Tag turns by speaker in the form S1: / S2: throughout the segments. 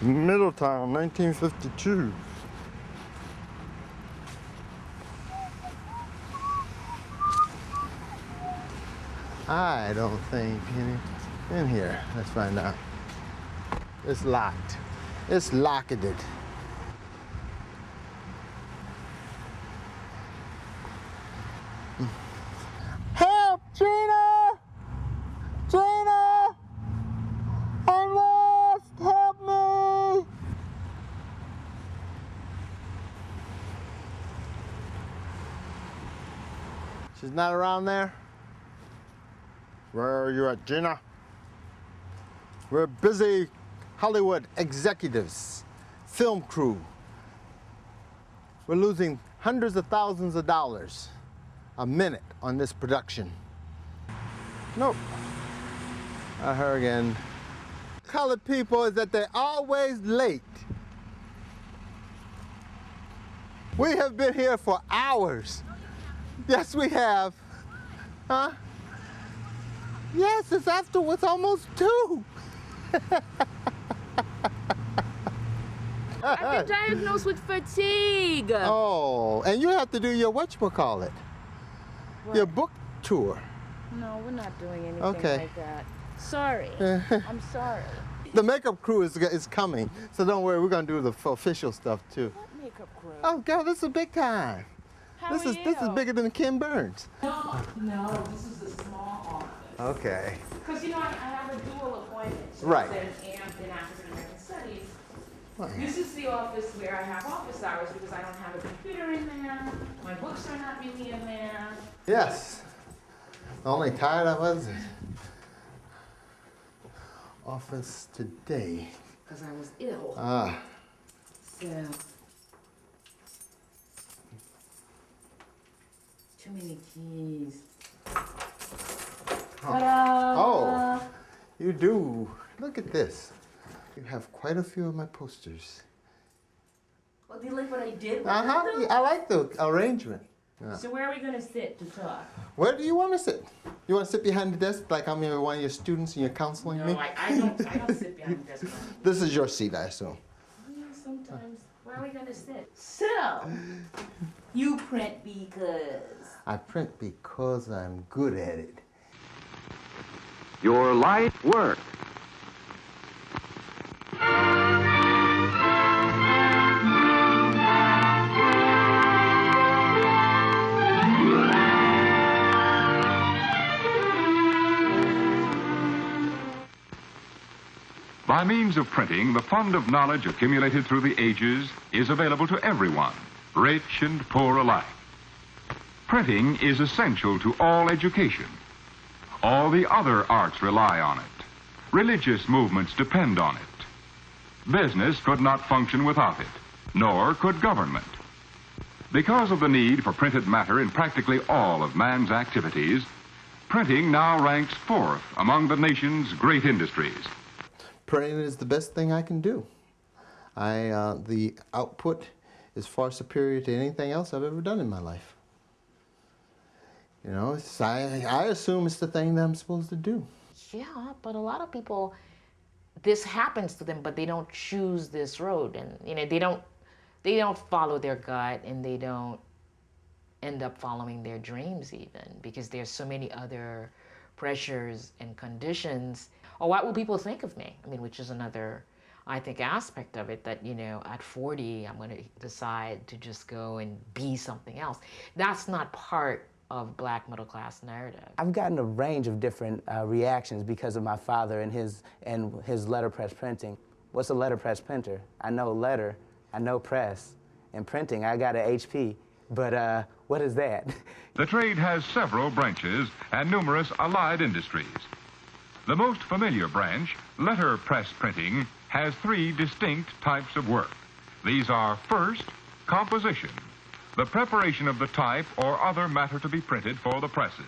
S1: Middletown, 1952. I don't think any in here. Let's find out. It's locked. It's locketed. Help, Gina! Gina! I'm lost! Help me! She's not around there? Where are you at, Gina? We're busy Hollywood executives, film crew. We're losing hundreds of thousands of dollars a minute on this production. Nope. Not her again. Colored people is that they're always late. We have been here for hours. Yes, we have. Huh? Yes, it's almost 2.
S2: I've been diagnosed with fatigue.
S1: Oh, and you have to do your whatchamacallit, your book tour.
S2: No, we're not doing anything
S1: Okay.
S2: like that. Sorry. I'm sorry.
S1: The makeup crew is coming, so don't worry, we're gonna do the official stuff too.
S2: What makeup crew?
S1: Oh, girl, this is big time.
S2: How
S1: This
S2: are
S1: is
S2: you?
S1: bigger than Ken Burns.
S2: No, this is a small office.
S1: Okay.
S2: Because, you know, I have a dual appointment. So
S1: Right.
S2: There's AMP in African American Studies. This is the office where I have office hours because I don't have a computer in there. My books are not really in there.
S1: Yes. The only tired I was office today.
S2: Because I was ill.
S1: Ah.
S2: So. Too many keys.
S1: Oh, you do. Look at this. You have quite a few of my posters.
S2: Well, do you like what I did?
S1: Uh-huh. I like the arrangement. Yeah.
S2: So where are we going to sit to talk?
S1: Where do you want to sit? You want to sit behind the desk like I'm one of your students and you're counseling me?
S2: No, I don't sit behind the desk.
S1: This is your seat, I assume.
S2: Yeah, sometimes. Where are we going to sit? So, you print because.
S1: I print because I'm good at it.
S3: Your life work. By means of printing, the fund of knowledge accumulated through the ages is available to everyone, rich and poor alike. Printing is essential to all education. All the other arts rely on it. Religious movements depend on it. Business could not function without it, nor could government. Because of the need for printed matter in practically all of man's activities, printing now ranks 4th among the nation's great industries.
S1: Printing is the best thing I can do. The output is far superior to anything else I've ever done in my life. You know, I assume it's the thing that I'm supposed to do.
S4: Yeah, but a lot of people, this happens to them, but they don't choose this road, and you know they don't follow their gut, and they don't end up following their dreams even because there's so many other pressures and conditions. Or what will people think of me? I mean, which is another, I think, aspect of it that, you know, at 40, I'm going to decide to just go and be something else. That's not part of Black middle class narrative.
S5: I've gotten a range of different reactions because of my father and his letterpress printing. What's a letterpress printer? I know letter, I know press, and printing, I got an HP, but what is that?
S3: The trade has several branches and numerous allied industries. The most familiar branch, letterpress printing, has 3 distinct types of work. These are, first, composition, the preparation of the type or other matter to be printed for the presses.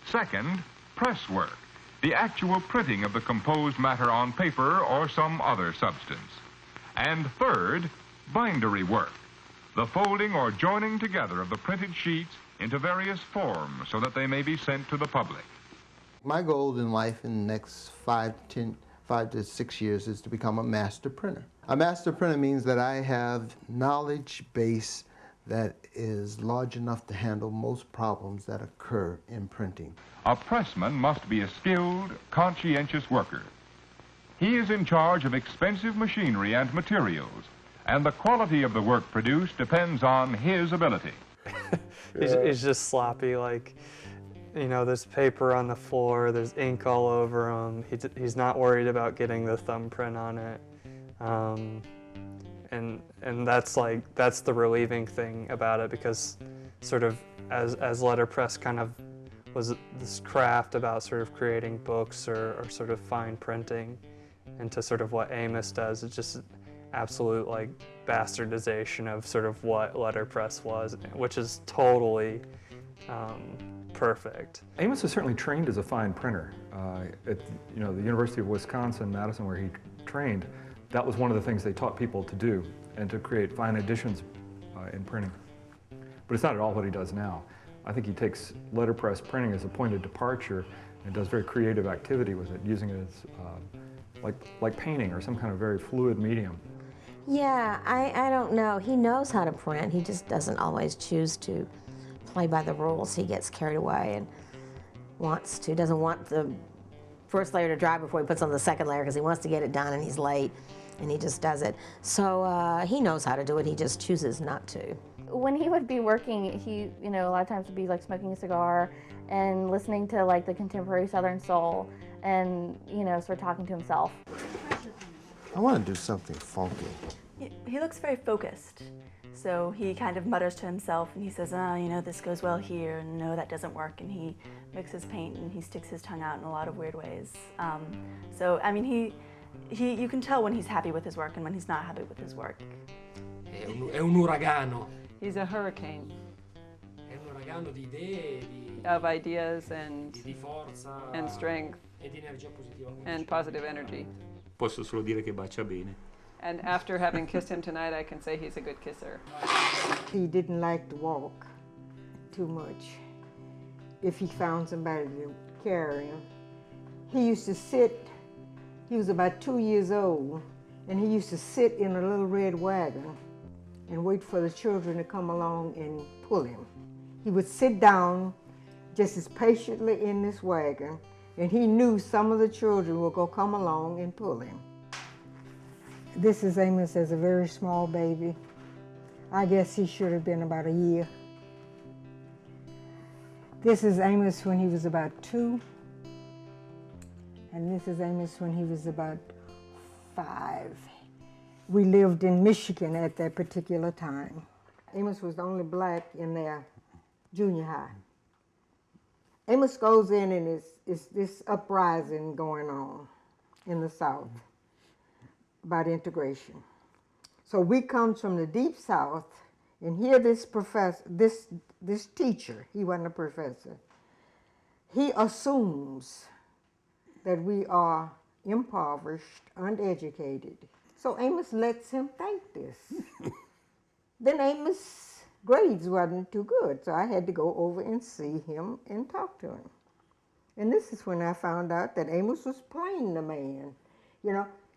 S3: Second, press work, the actual printing of the composed matter on paper or some other substance. And third, bindery work, the folding or joining together of the printed sheets into various forms so that they may be sent to the public.
S1: My goal in life in the next 5 5 to 6 years is to become a master printer. A master printer means that I have knowledge base that is large enough to handle most problems that occur in printing.
S3: A pressman must be a skilled, conscientious worker. He is in charge of expensive machinery and materials, and the quality of the work produced depends on his ability.
S6: He's just sloppy, like, you know, there's paper on the floor, there's ink all over him. He's not worried about getting the thumbprint on it. And that's the relieving thing about it, because sort of as letterpress kind of was this craft about sort of creating books or sort of fine printing, and to sort of what Amos does, it's just absolute like bastardization of sort of what letterpress was, which is totally perfect.
S7: Amos was certainly trained as a fine printer. At the University of Wisconsin-Madison, where he trained, that was one of the things they taught people to do, and to create fine editions in printing. But it's not at all what he does now. I think he takes letterpress printing as a point of departure and does very creative activity with it, using it as like painting or some kind of very fluid medium.
S8: Yeah, I don't know. He knows how to print. He just doesn't always choose to play by the rules. He gets carried away and doesn't want the first layer to dry before he puts on the second layer, because he wants to get it done and he's late, and he just does it. So he knows how to do it. He just chooses not to.
S9: When he would be working, he, a lot of times would be like smoking a cigar and listening to like the contemporary Southern soul, and sort of talking to himself.
S1: I want to do something funky.
S10: He looks very focused. So he kind of mutters to himself and he says, this goes well here, and no, that doesn't work. And he mixes paint and he sticks his tongue out in a lot of weird ways. So, I mean, you can tell when he's happy with his work and when he's not happy with his work.
S11: È un uragano.
S12: He's a hurricane.
S11: È un uragano di idee,
S12: of ideas and
S11: forza,
S12: and strength
S11: e di energia positiva.
S12: and positive energy.
S13: Posso solo dire che bacia bene.
S12: And after having kissed him tonight, I can say he's a good kisser.
S14: He didn't like to walk too much. If he found somebody to carry him, he used to sit. He was about 2 years old, and he used to sit in a little red wagon and wait for the children to come along and pull him. He would sit down just as patiently in this wagon, and he knew some of the children were going to come along and pull him. This is Amos as a very small baby. I guess he should have been about a year. This is Amos when he was about 2. And this is Amos when he was about 5. We lived in Michigan at that particular time. Amos was the only black in their junior high. Amos goes in and it's this uprising going on in the South about integration. So we come from the deep South, and here this professor, this teacher, he wasn't a professor, he assumes that we are impoverished, uneducated. So Amos lets him think this. Then Amos' grades wasn't too good, so I had to go over and see him and talk to him. And this is when I found out that Amos was playing the man.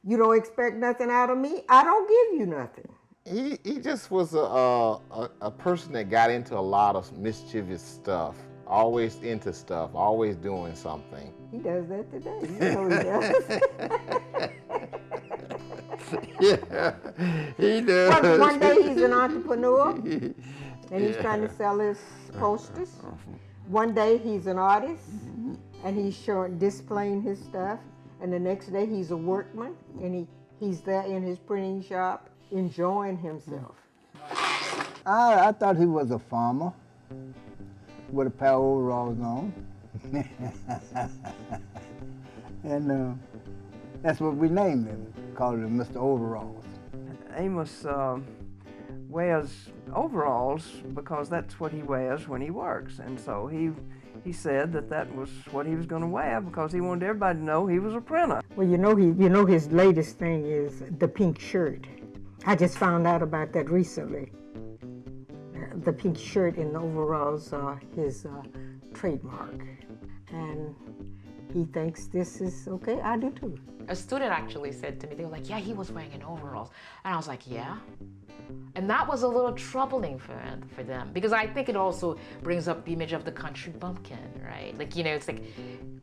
S14: You don't expect nothing out of me, I don't give you nothing.
S15: He just was a person that got into a lot of mischievous stuff, always into stuff, always doing something.
S14: He does that today, he does.
S15: Yeah, he does.
S14: One day he's an entrepreneur, and he's trying to sell his posters. One day he's an artist, and he's displaying his stuff. And the next day he's a workman, and he's there in his printing shop enjoying himself.
S16: I thought he was a farmer with a pair of overalls on. And that's what we named him, called him Mr. Overalls.
S17: Amos wears overalls because that's what he wears when he works, and so he said that was what he was going to wear because he wanted everybody to know he was a printer.
S14: Well, his latest thing is the pink shirt. I just found out about that recently. The pink shirt and the overalls are his trademark. And he thinks this is okay. I do too.
S4: A student actually said to me, they were like, yeah, he was wearing an overalls. And I was like, yeah? And that was a little troubling for them, because I think it also brings up the image of the country bumpkin, right? Like, you know, it's like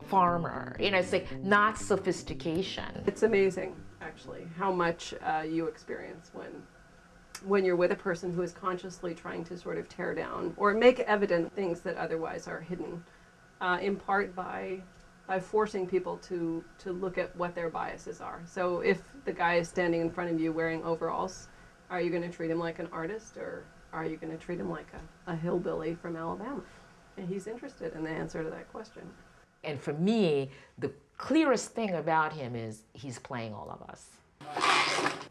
S4: farmer, you know, it's like not sophistication.
S18: It's amazing, actually, how much you experience when you're with a person who is consciously trying to sort of tear down or make evident things that otherwise are hidden, in part by forcing people to look at what their biases are. So if the guy is standing in front of you wearing overalls, are you going to treat him like an artist, or are you going to treat him like a hillbilly from Alabama? And he's interested in the answer to that question.
S4: And for me, the clearest thing about him is he's playing all of us.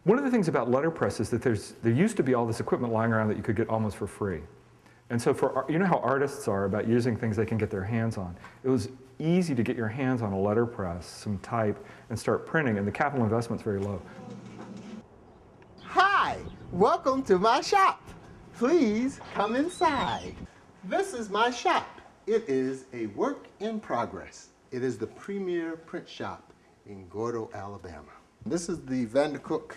S7: One of the things about letterpress is that there used to be all this equipment lying around that you could get almost for free. And so you know how artists are about using things they can get their hands on. It was easy to get your hands on a letterpress, some type, and start printing, and the capital investment's very low.
S1: Hi, welcome to my shop. Please come inside. This is my shop. It is a work in progress. It is the premier print shop in Gordo, Alabama. This is the Vandercook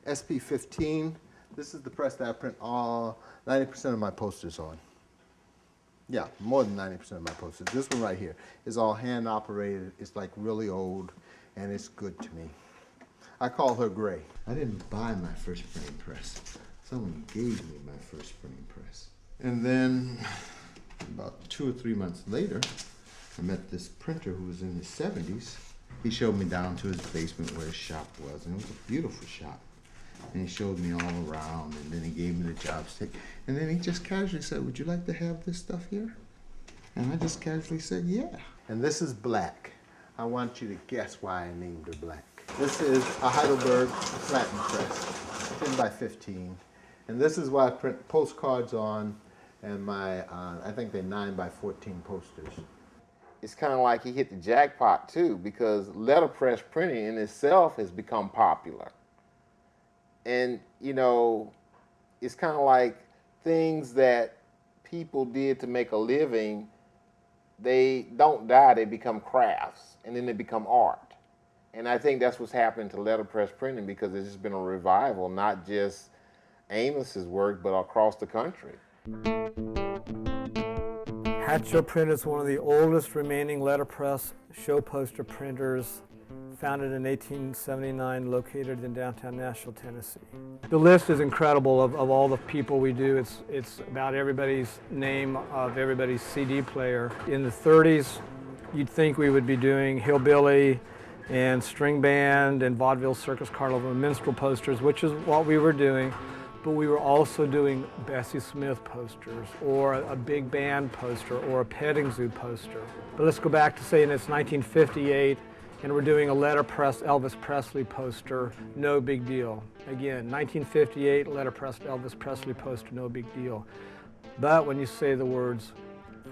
S1: SP15. This is the press that I print all 90% of my posters on. Yeah, more than 90% of my posters. This one right here is all hand operated. It's like really old, and it's good to me. I call her Gray. I didn't buy my first printing press. Someone gave me my first printing press. And then about 2 or 3 months later, I met this printer who was in his 70s. He showed me down to his basement where his shop was, and it was a beautiful shop. And he showed me all around, and then he gave me the job stick. And then he just casually said, would you like to have this stuff here? And I just casually said, yeah. And this is black. I want you to guess why I named her black. This is a Heidelberg flatten press, 10 by 15. And this is what I print postcards on, and my, I think they're 9 by 14 posters.
S15: It's kind of like he hit the jackpot too, because letterpress printing in itself has become popular. And, you know, it's kind of like things that people did to make a living, they don't die, they become crafts, and then they become art. And I think that's what's happening to letterpress printing, because there's just been a revival, not just Amos's work, but across the country.
S19: Hatcho Print is one of the oldest remaining letterpress show poster printers, founded in 1879, located in downtown Nashville, Tennessee. The list is incredible of all the people we do. It's about everybody's name of everybody's CD player. In the 30s, you'd think we would be doing hillbilly and string band and vaudeville, circus, carnival, and minstrel posters, which is what we were doing. But we were also doing Bessie Smith posters, or a big band poster, or a petting zoo poster. But let's go back to saying it's 1958, and we're doing a letterpress Elvis Presley poster, no big deal. Again, 1958, letterpress Elvis Presley poster, no big deal. But when you say the words,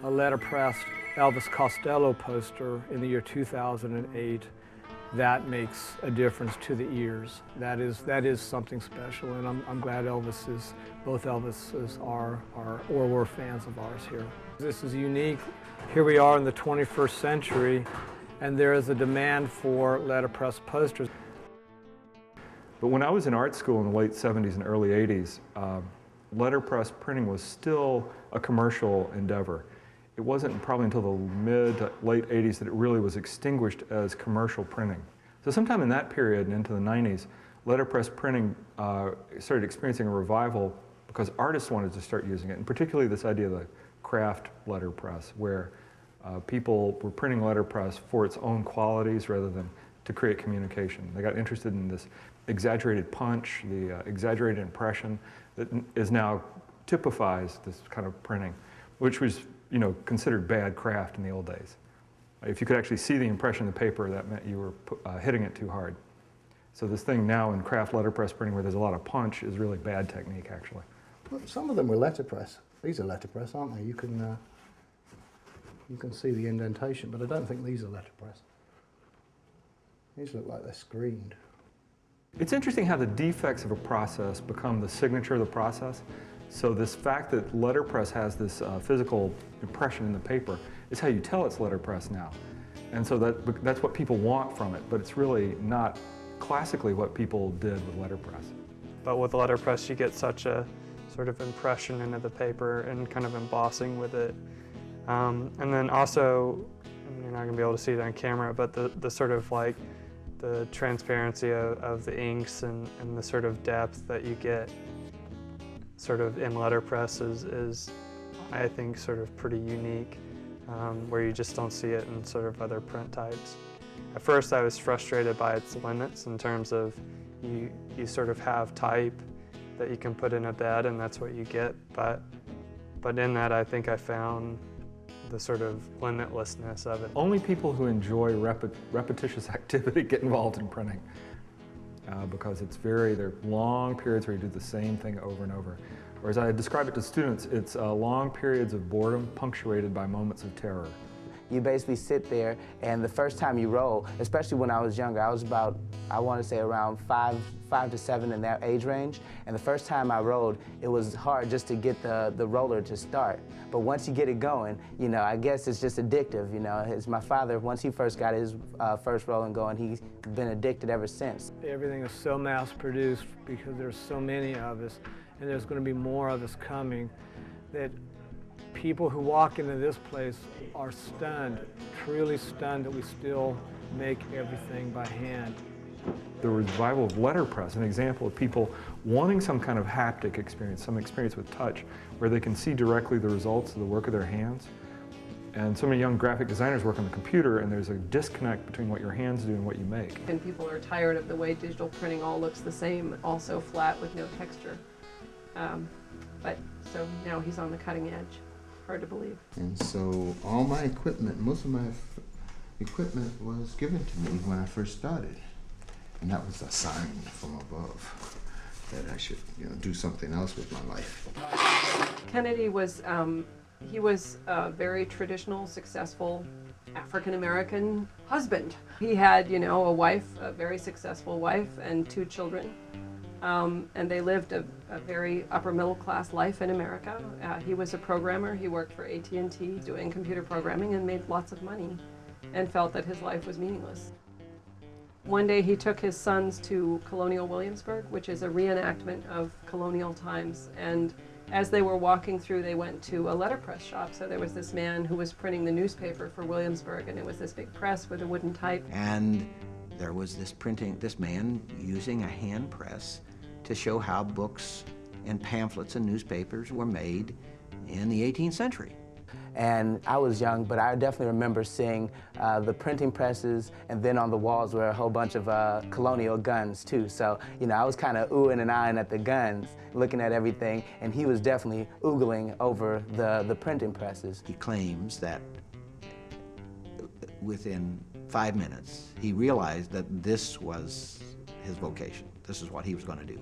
S19: a letterpress Elvis Costello poster in the year 2008, that makes a difference to the ears. That is something special, and I'm glad both Elvises are or were fans of ours here. This is unique. Here we are in the 21st century, and there is a demand for letterpress posters.
S7: But when I was in art school in the late 70s and early 80s, letterpress printing was still a commercial endeavor. It wasn't probably until the mid to late 80s that it really was extinguished as commercial printing. So sometime in that period and into the 90s, letterpress printing started experiencing a revival because artists wanted to start using it, and particularly this idea of the craft letterpress, where people were printing letterpress for its own qualities rather than to create communication. They got interested in this exaggerated punch, the exaggerated impression that is now typifies this kind of printing, which was considered bad craft in the old days. If you could actually see the impression of the paper, that meant you were hitting it too hard. So this thing now in craft letterpress printing where there's a lot of punch is really bad technique, actually.
S20: Well, some of them were letterpress. These are letterpress, aren't they? You can see the indentation, but I don't think these are letterpress. These look like they're screened.
S7: It's interesting how the defects of a process become the signature of the process. So this fact that letterpress has this physical impression in the paper is how you tell it's letterpress now. And so that's what people want from it, but it's really not classically what people did with letterpress.
S6: But with letterpress, you get such a sort of impression into the paper and kind of embossing with it. And then also, you're not going to be able to see it on camera, but the sort of like the transparency of the inks and the sort of depth that you get sort of in letterpress is I think, sort of pretty unique, where you just don't see it in sort of other print types. At first I was frustrated by its limits in terms of you sort of have type that you can put in a bed and that's what you get, but in that I think I found the sort of limitlessness of it.
S7: Only people who enjoy repetitious activity get involved in printing because there are long periods where you do the same thing over and over. Or as I describe it to students, it's long periods of boredom punctuated by moments of terror.
S5: You basically sit there, and the first time you roll, especially when I was younger, I was about, I want to say around 5 to 7 in that age range, and the first time I rolled, it was hard just to get the roller to start. But once you get it going, you know, I guess it's just addictive, you know. It's my father, once he first got his first rolling going, he's been addicted ever since.
S19: Everything is so mass-produced because there's so many of us, and there's going to be more of us coming, that people who walk into this place are stunned, truly stunned that we still make everything by hand.
S7: The revival of letterpress, an example of people wanting some kind of haptic experience, some experience with touch, where they can see directly the results of the work of their hands. And so many young graphic designers work on the computer, and there's a disconnect between what your hands do and what you make.
S18: And people are tired of the way digital printing all looks the same, also flat with no texture. But so now he's on the cutting edge. Hard to believe.
S15: And so all my equipment, most of my equipment was given to me when I first started. And that was a sign from above that I should, do something else with my life.
S18: Kennedy was, he was a very traditional, successful African-American husband. He had, a wife, a very successful wife, and 2 children. And they lived a very upper middle class life in America. He was a programmer. He worked for AT&T doing computer programming and made lots of money and felt that his life was meaningless. One day he took his sons to Colonial Williamsburg, which is a reenactment of colonial times. And as they were walking through, they went to a letterpress shop. So there was this man who was printing the newspaper for Williamsburg, and it was this big press with a wooden type.
S21: And there was this man using a hand press to show how books and pamphlets and newspapers were made in the 18th century.
S5: And I was young, but I definitely remember seeing the printing presses, and then on the walls were a whole bunch of colonial guns too. So, I was kind of oohing and eyeing at the guns, looking at everything, and he was definitely oogling over the printing presses.
S21: He claims that within 5 minutes, he realized that this was his vocation. This is what he was going to do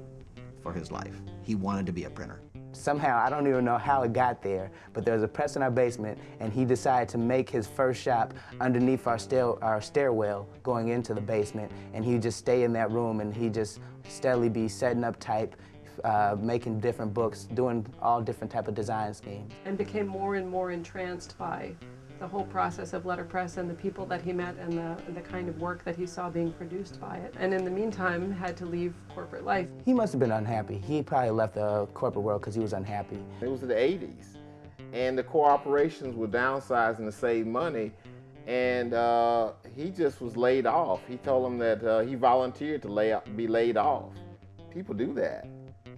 S21: for his life. He wanted to be a printer.
S5: Somehow, I don't even know how it got there, but there was a press in our basement, and he decided to make his first shop underneath our stairwell going into the basement, and he'd just stay in that room, and he'd just steadily be setting up type, making different books, doing all different type of design schemes.
S18: And became more and more entranced by the whole process of letterpress and the people that he met and the kind of work that he saw being produced by it. And in the meantime, had to leave corporate life.
S5: He must have been unhappy. He probably left the corporate world because he was unhappy.
S15: It was in the 80s, and the corporations were downsizing to save money, and he just was laid off. He told them that he volunteered to be laid off. People do that.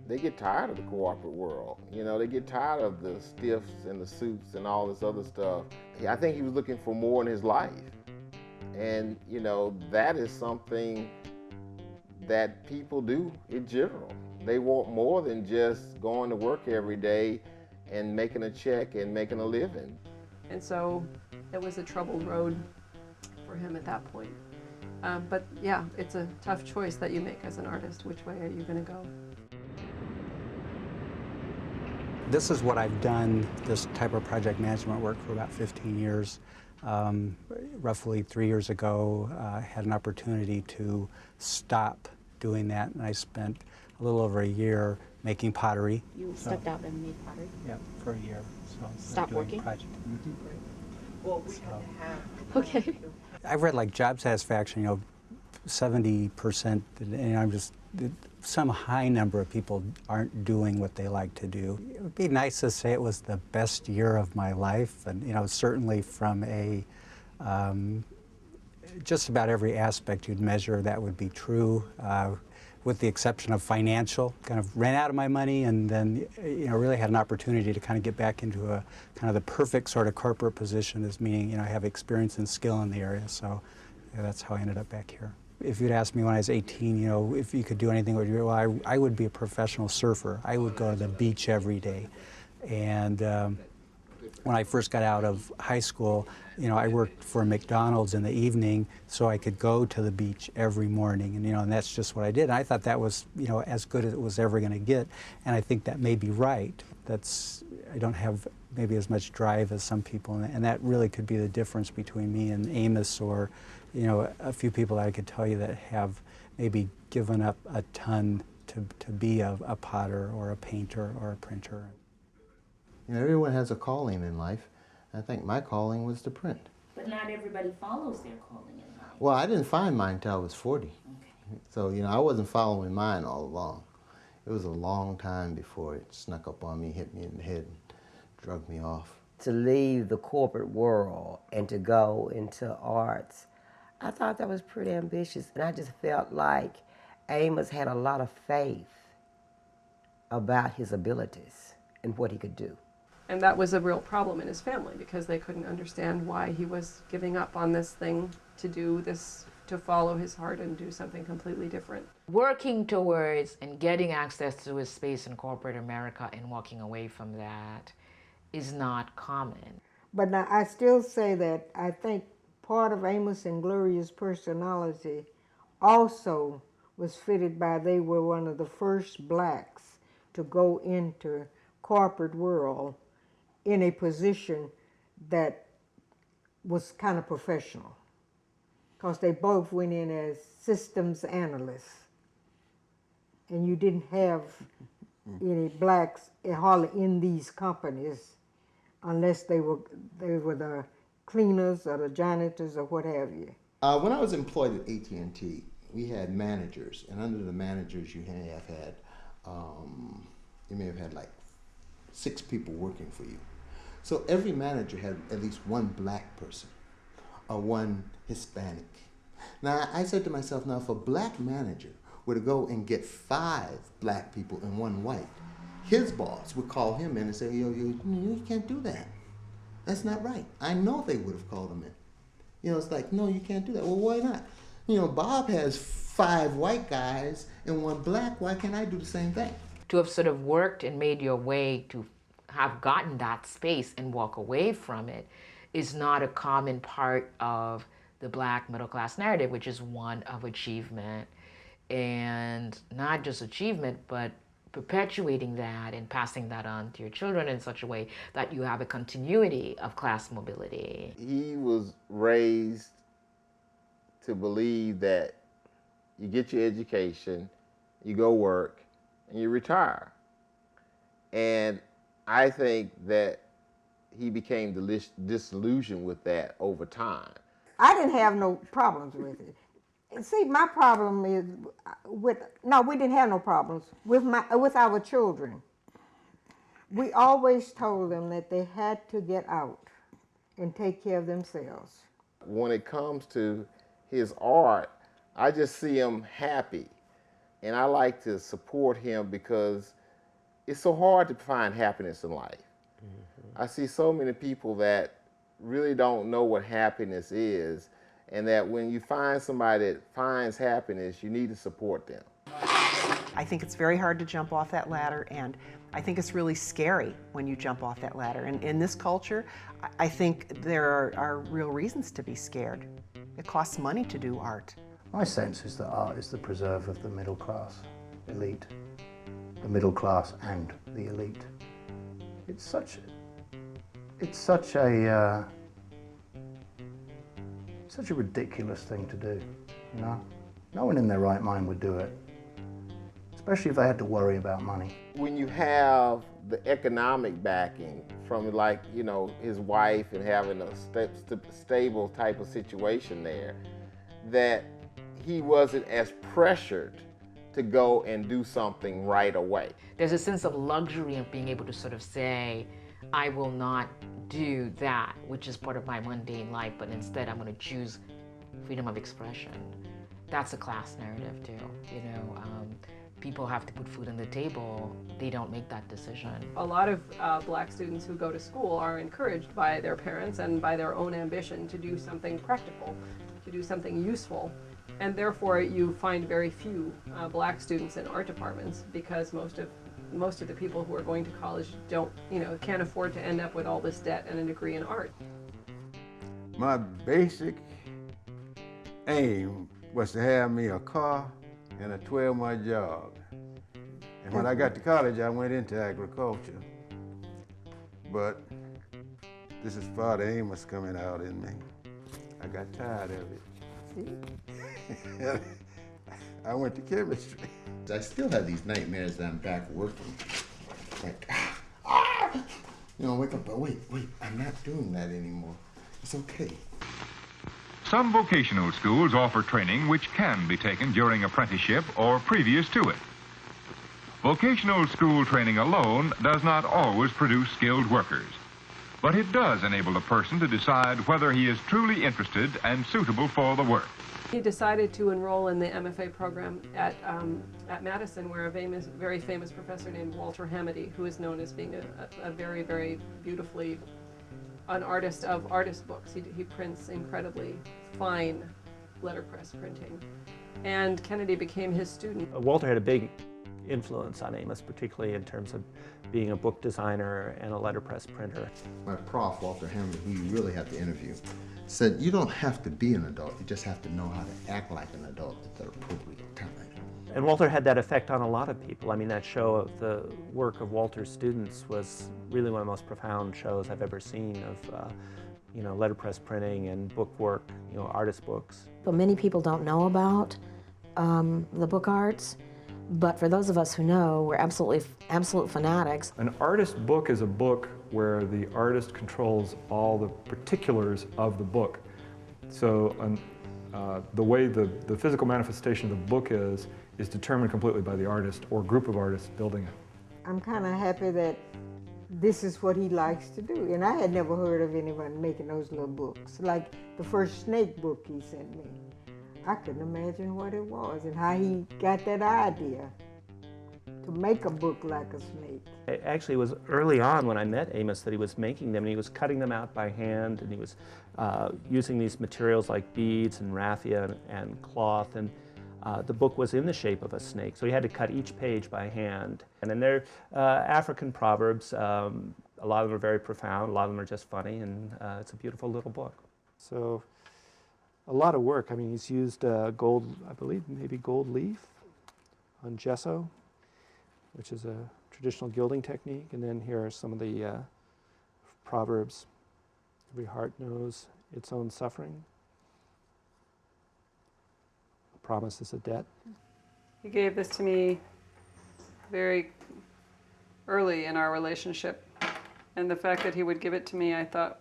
S15: They get tired of the corporate world. They get tired of the stiffs and the suits and all this other stuff. I think he was looking for more in his life. And, that is something that people do in general. They want more than just going to work every day and making a check and making a living.
S18: And so it was a troubled road for him at that point. But yeah, it's a tough choice that you make as an artist. Which way are you going to go?
S22: This is what I've done, this type of project management work, for about 15 years. Roughly 3 years ago, I had an opportunity to stop doing that, and I spent a little over a year making pottery.
S4: You stepped out and made pottery?
S22: Yeah, for a year. So
S4: Stop working?
S22: Project.
S18: Okay.
S22: I've read like job satisfaction, 70%, and I'm just, some high number of people aren't doing what they like to do. It would be nice to say it was the best year of my life, and certainly from a, just about every aspect you'd measure that would be true, with the exception of financial. Kind of ran out of my money and then, really had an opportunity to kind of get back into a kind of the perfect sort of corporate position, as meaning, I have experience and skill in the area, so that's how I ended up back here. If you'd asked me when I was 18, if you could do anything, well, I would be a professional surfer. I would go to the beach every day. And when I first got out of high school, I worked for McDonald's in the evening so I could go to the beach every morning. And that's just what I did. And I thought that was, as good as it was ever going to get. And I think that may be right. I don't have maybe as much drive as some people. And that really could be the difference between me and Amos, or a few people that I could tell you that have maybe given up a ton to be a potter or a painter or a printer.
S1: Everyone has a calling in life. I think my calling was to print.
S4: But not everybody follows their calling in life.
S1: Well, I didn't find mine until I was 40. Okay. So, I wasn't following mine all along. It was a long time before it snuck up on me, hit me in the head, and drug me off.
S2: To leave the corporate world and to go into arts, I thought that was pretty ambitious, and I just felt like Amos had a lot of faith about his abilities and what he could do.
S18: And that was a real problem in his family because they couldn't understand why he was giving up on this thing to do this, to follow his heart and do something completely different.
S4: Working towards and getting access to his space in corporate America and walking away from that is not common.
S14: But now I still say that I think part of Amos and Gloria's personality also was fitted by they were one of the first blacks to go into corporate world in a position that was kind of professional, because they both went in as systems analysts, and you didn't have any blacks hardly in these companies unless they were the cleaners or the janitors or what have you.
S1: When I was employed at AT&T, we had managers, and under the managers you may have had like 6 people working for you. So every manager had at least one black person or one Hispanic. Now I said to myself, now if a black manager were to go and get 5 black people and 1 white, his boss would call him in and say, you can't do that. That's not right. I know they would have called him in. It's like, no, you can't do that. Well, why not? Bob has 5 white guys and 1 black. Why can't I do the same thing?
S4: To have sort of worked and made your way to have gotten that space and walk away from it is not a common part of the black middle class narrative, which is one of achievement, and not just achievement, but perpetuating that and passing that on to your children in such a way that you have a continuity of class mobility.
S15: He was raised to believe that you get your education, you go work, and you retire. And I think that he became disillusioned with that over time.
S14: I didn't have no problems with it. See, my problem is we didn't have no problems with our children. We always told them that they had to get out and take care of themselves.
S15: When it comes to his art, I just see him happy. And I like to support him because it's so hard to find happiness in life. Mm-hmm. I see so many people that really don't know what happiness is, and that when you find somebody that finds happiness, you need to support them.
S3: I think it's very hard to jump off that ladder, and I think it's really scary when you jump off that ladder. And in this culture, I think there are real reasons to be scared. It costs money to do art.
S20: My sense is that art is the preserve of the middle class elite. The middle class and the elite. It's such a ridiculous thing to do, No one in their right mind would do it, especially if they had to worry about money.
S15: When you have the economic backing from like, you know, his wife and having a stable type of situation there, that he wasn't as pressured to go and do something right away.
S4: There's a sense of luxury of being able to sort of say, I will not do that, which is part of my mundane life, but instead I'm going to choose freedom of expression. That's a class narrative too, you know. People have to put food on the table. They don't make that decision.
S18: A lot of black students who go to school are encouraged by their parents and by their own ambition to do something practical, to do something useful. And therefore you find very few black students in art departments, because most of the people who are going to college don't, you know, can't afford to end up with all this debt and a degree in art.
S8: My basic aim was to have me a car and a 12-month job. And when I got to college, I went into agriculture. But this is Father Amos coming out in me. I got tired of it. I went to chemistry.
S15: I still have these nightmares that I'm back working. Like, you know, wake up, but wait, I'm not doing that anymore. It's okay.
S9: Some vocational schools offer training which can be taken during apprenticeship or previous to it. Vocational school training alone does not always produce skilled workers, but it does enable a person to decide whether he is truly interested and suitable for the work.
S18: He decided to enroll in the MFA program at Madison, where a very famous professor named Walter Hamady, who is known as being a very, very beautifully, an artist of artist books. He prints incredibly fine letterpress printing. And Kennedy became his student.
S23: Walter had a big influence on Amos, particularly in terms of being a book designer and a letterpress printer.
S15: My prof, Walter Hamady, who you really have to interview, said you don't have to be an adult, you just have to know how to act like an adult at the appropriate time.
S23: And Walter had that effect on a lot of people. I mean, that show of the work of Walter's students was really one of the most profound shows I've ever seen of, you know, letterpress printing and book work, you know, artist books.
S24: But many people don't know about the book arts, but for those of us who know, we're absolute fanatics.
S7: An artist book is a book where the artist controls all the particulars of the book. So the way the physical manifestation of the book is determined completely by the artist or group of artists building it.
S14: I'm kind of happy that this is what he likes to do. And I had never heard of anyone making those little books. Like the first snake book he sent me. I couldn't imagine what it was and how he got that idea to make a book like a snake.
S23: It actually was early on when I met Amos that he was making them, and he was cutting them out by hand, and he was using these materials like beads and raffia and cloth, and the book was in the shape of a snake, so he had to cut each page by hand. And then they're African proverbs. A lot of them are very profound, a lot of them are just funny, and it's a beautiful little book. So a lot of work. I mean, he's used gold, I believe, maybe gold leaf on gesso, which is a traditional gilding technique. And then here are some of the proverbs. Every heart knows its own suffering. A promise is a debt.
S12: He gave this to me very early in our relationship. And the fact that he would give it to me, I thought,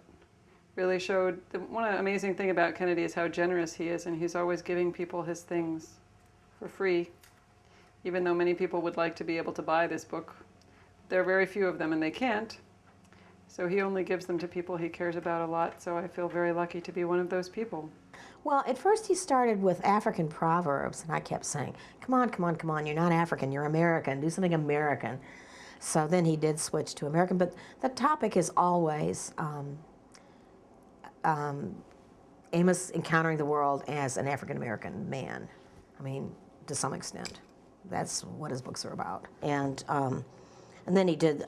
S12: really showed, one amazing thing about Kennedy is how generous he is, and he's always giving people his things for free, even though many people would like to be able to buy this book. There are very few of them, and they can't. So he only gives them to people he cares about a lot, so I feel very lucky to be one of those people.
S24: Well, at first he started with African proverbs, and I kept saying, come on, come on, come on, you're not African, you're American, do something American. So then he did switch to American, but the topic is always Amos encountering the world as an African-American man. I mean, to some extent. That's what his books are about. And then he did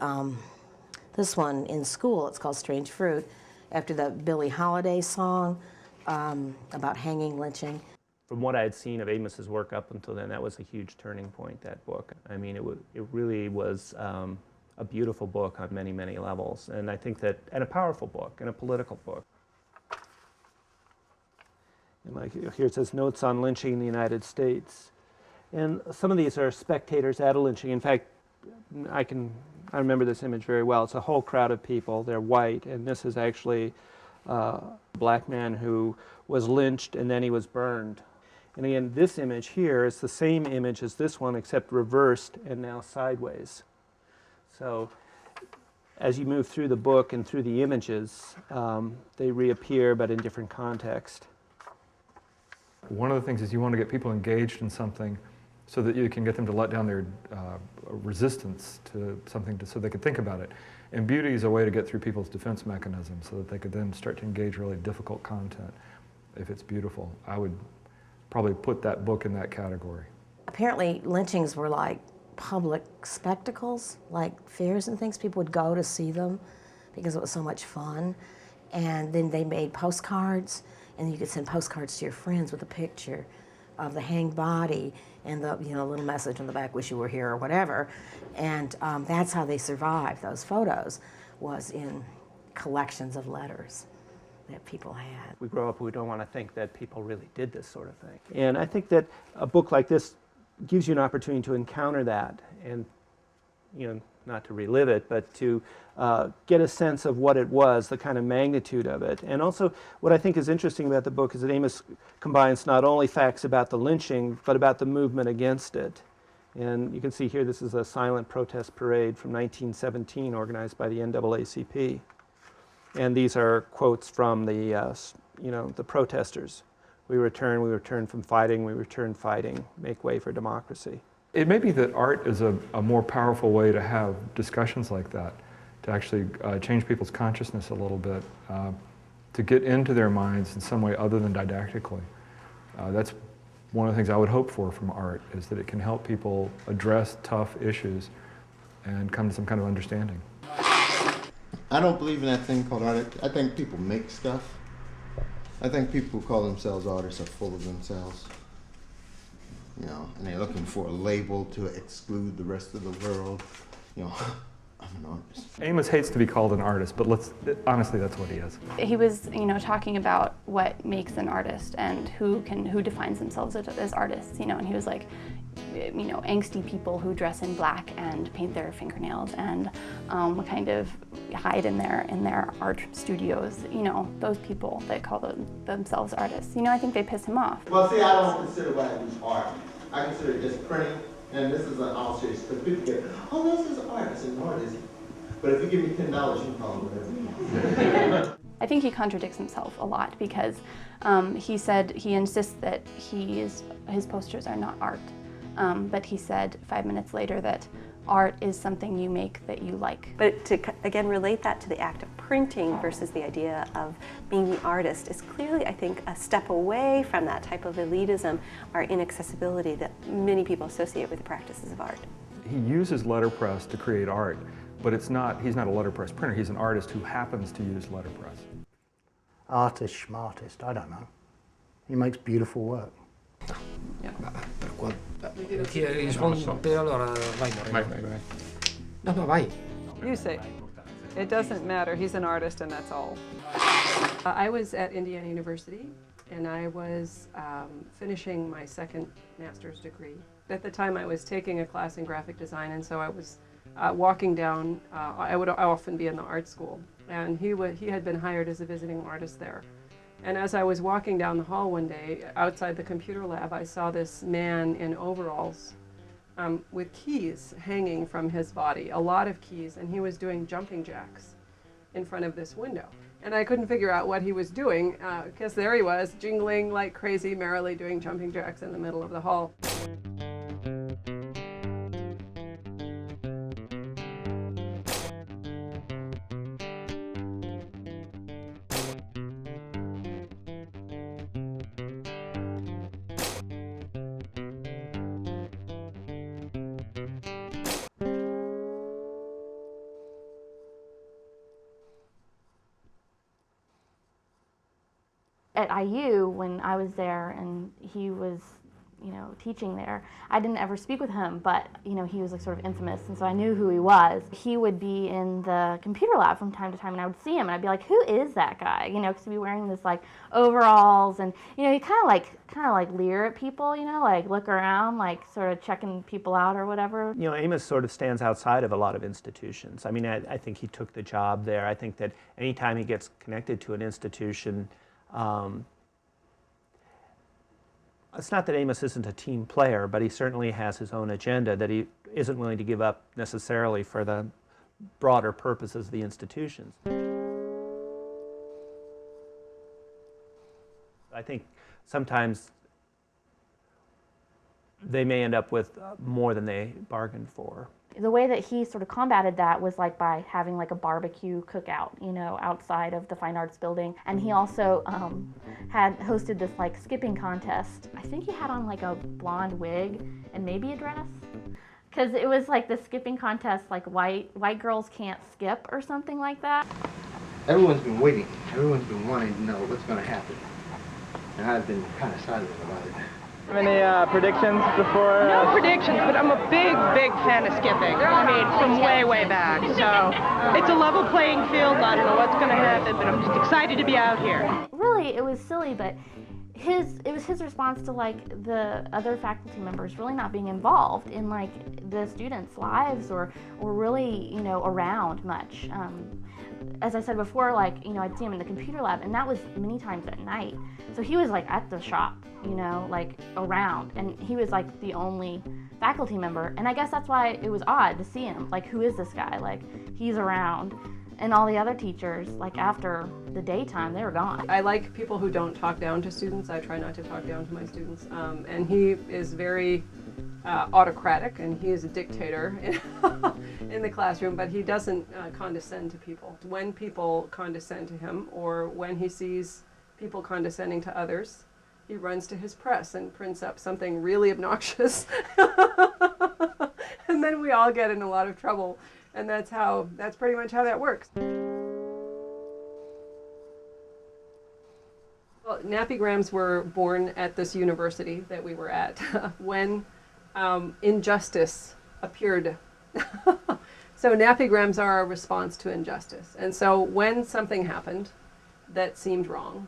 S24: this one in school. It's called Strange Fruit, after the Billie Holiday song about hanging, lynching.
S23: From what I had seen of Amos's work up until then, that was a huge turning point, that book. I mean, it really was a beautiful book on many, many levels. And I think that, and a powerful book, and a political book. And like here it says, Notes on Lynching in the United States. And some of these are spectators at a lynching. In fact, I remember this image very well. It's a whole crowd of people. They're white, and this is actually a black man who was lynched and then he was burned. And again, this image here is the same image as this one, except reversed and now sideways. So as you move through the book and through the images, they reappear, but in different context.
S7: One of the things is you want to get people engaged in something so that you can get them to let down their resistance to something so they can think about it. And beauty is a way to get through people's defense mechanisms so that they could then start to engage really difficult content if it's beautiful. I would probably put that book in that category.
S24: Apparently lynchings were like public spectacles, like fairs and things. People would go to see them because it was so much fun. And then they made postcards, and you could send postcards to your friends with a picture of the hanged body and the little message on the back, wish you were here or whatever. And that's how they survived. Those photos was in collections of letters that people had.
S23: We grow up, we don't want to think that people really did this sort of thing. And I think that a book like this gives you an opportunity to encounter that and, not to relive it, but to get a sense of what it was, the kind of magnitude of it. And also, what I think is interesting about the book is that Amos combines not only facts about the lynching, but about the movement against it. And you can see here, this is a silent protest parade from 1917 organized by the NAACP. And these are quotes from the protesters. We return from fighting, we return fighting, make way for democracy.
S7: It may be that art is a more powerful way to have discussions like that, to actually change people's consciousness a little bit, to get into their minds in some way other than didactically. That's one of the things I would hope for from art, is that it can help people address tough issues and come to some kind of understanding.
S1: I don't believe in that thing called art. I think people make stuff. I think people who call themselves artists are full of themselves. And they're looking for a label to exclude the rest of the world. I'm an artist.
S7: Amos hates to be called an artist, but honestly, that's what he is.
S10: He was, talking about what makes an artist and who defines themselves as artists, and he was like, angsty people who dress in black and paint their fingernails and kind of hide in their art studios, those people that call themselves artists. I think they piss him off.
S1: Well, see, I don't consider what I do art. I consider it just printing, and this is an all serious, because people get, oh, this is art. It's an artist. But if you give me $10, you can call it whatever you want.
S10: I think he contradicts himself a lot because he insists that his posters are not art. But he said 5 minutes later that art is something you make that you like.
S11: But to, again, relate that to the act of printing versus the idea of being the artist is clearly, I think, a step away from that type of elitism or inaccessibility that many people associate with the practices of art.
S7: He uses letterpress to create art, but he's not a letterpress printer. He's an artist who happens to use letterpress.
S20: Artist, schmartist, I don't know. He makes beautiful work.
S13: Ti rispondo te, allora vai. No, vai.
S12: You say. It doesn't matter. He's an artist and that's all.
S18: I was at Indiana University and I was finishing my second master's degree. At the time I was taking a class in graphic design, and so I was walking down, I would often be in the art school, and he had been hired as a visiting artist there. And as I was walking down the hall one day, outside the computer lab, I saw this man in overalls with keys hanging from his body, a lot of keys, and he was doing jumping jacks in front of this window. And I couldn't figure out what he was doing, because there he was, jingling like crazy, merrily doing jumping jacks in the middle of the hall.
S10: At IU, when I was there and he was you know, teaching there. I didn't ever speak with him, but, you know, he was like sort of infamous, and so I knew who he was. He would be in the computer lab from time to time, and I would see him, and I'd be like, who is that guy? You know, because he'd be wearing this like overalls, and, you know, he kind of like leer at people, you know, like look around, like sort of checking people out or whatever.
S23: You know, Amos sort of stands outside of a lot of institutions. I mean, I think he took the job there. I think that anytime he gets connected to an institution, it's not that Amos isn't a team player, but he certainly has his own agenda that he isn't willing to give up necessarily for the broader purposes of the institutions. I think sometimes they may end up with more than they bargained for.
S10: The way that he sort of combated that was like by having like a barbecue cookout, you know, outside of the Fine Arts Building. And he also had hosted this like skipping contest. I think he had on like a blonde wig and maybe a dress. Because it was like the skipping contest, like white girls can't skip or something like that.
S6: Everyone's been waiting. Everyone's been wanting to know what's going to happen. And I've been kind of silent about it.
S16: Any predictions before?
S17: No predictions, but I'm a big fan of skipping. I mean, from way back. So it's a level playing field. I don't know what's going to happen, but I'm just excited to be out here.
S10: Really, it was silly, but it was his response to like the other faculty members really not being involved in like the students' lives or really, you know, around much. As I said before, like, you know, I'd see him in the computer lab, and that was many times at night. So he was like at the shop, you know, like around, and he was like the only faculty member. And I guess that's why it was odd to see him. Like, who is this guy? Like, he's around. And all the other teachers, like after the daytime, they were gone.
S18: I like people who don't talk down to students. I try not to talk down to my students. And he is very autocratic, and he is a dictator in the classroom, but he doesn't condescend to people. When people condescend to him, or when he sees people condescending to others, he runs to his press and prints up something really obnoxious. And then we all get in a lot of trouble. And that's pretty much how that works. Well, nappygrams were born at this university that we were at when injustice appeared. So nappygrams are a response to injustice. And so when something happened that seemed wrong,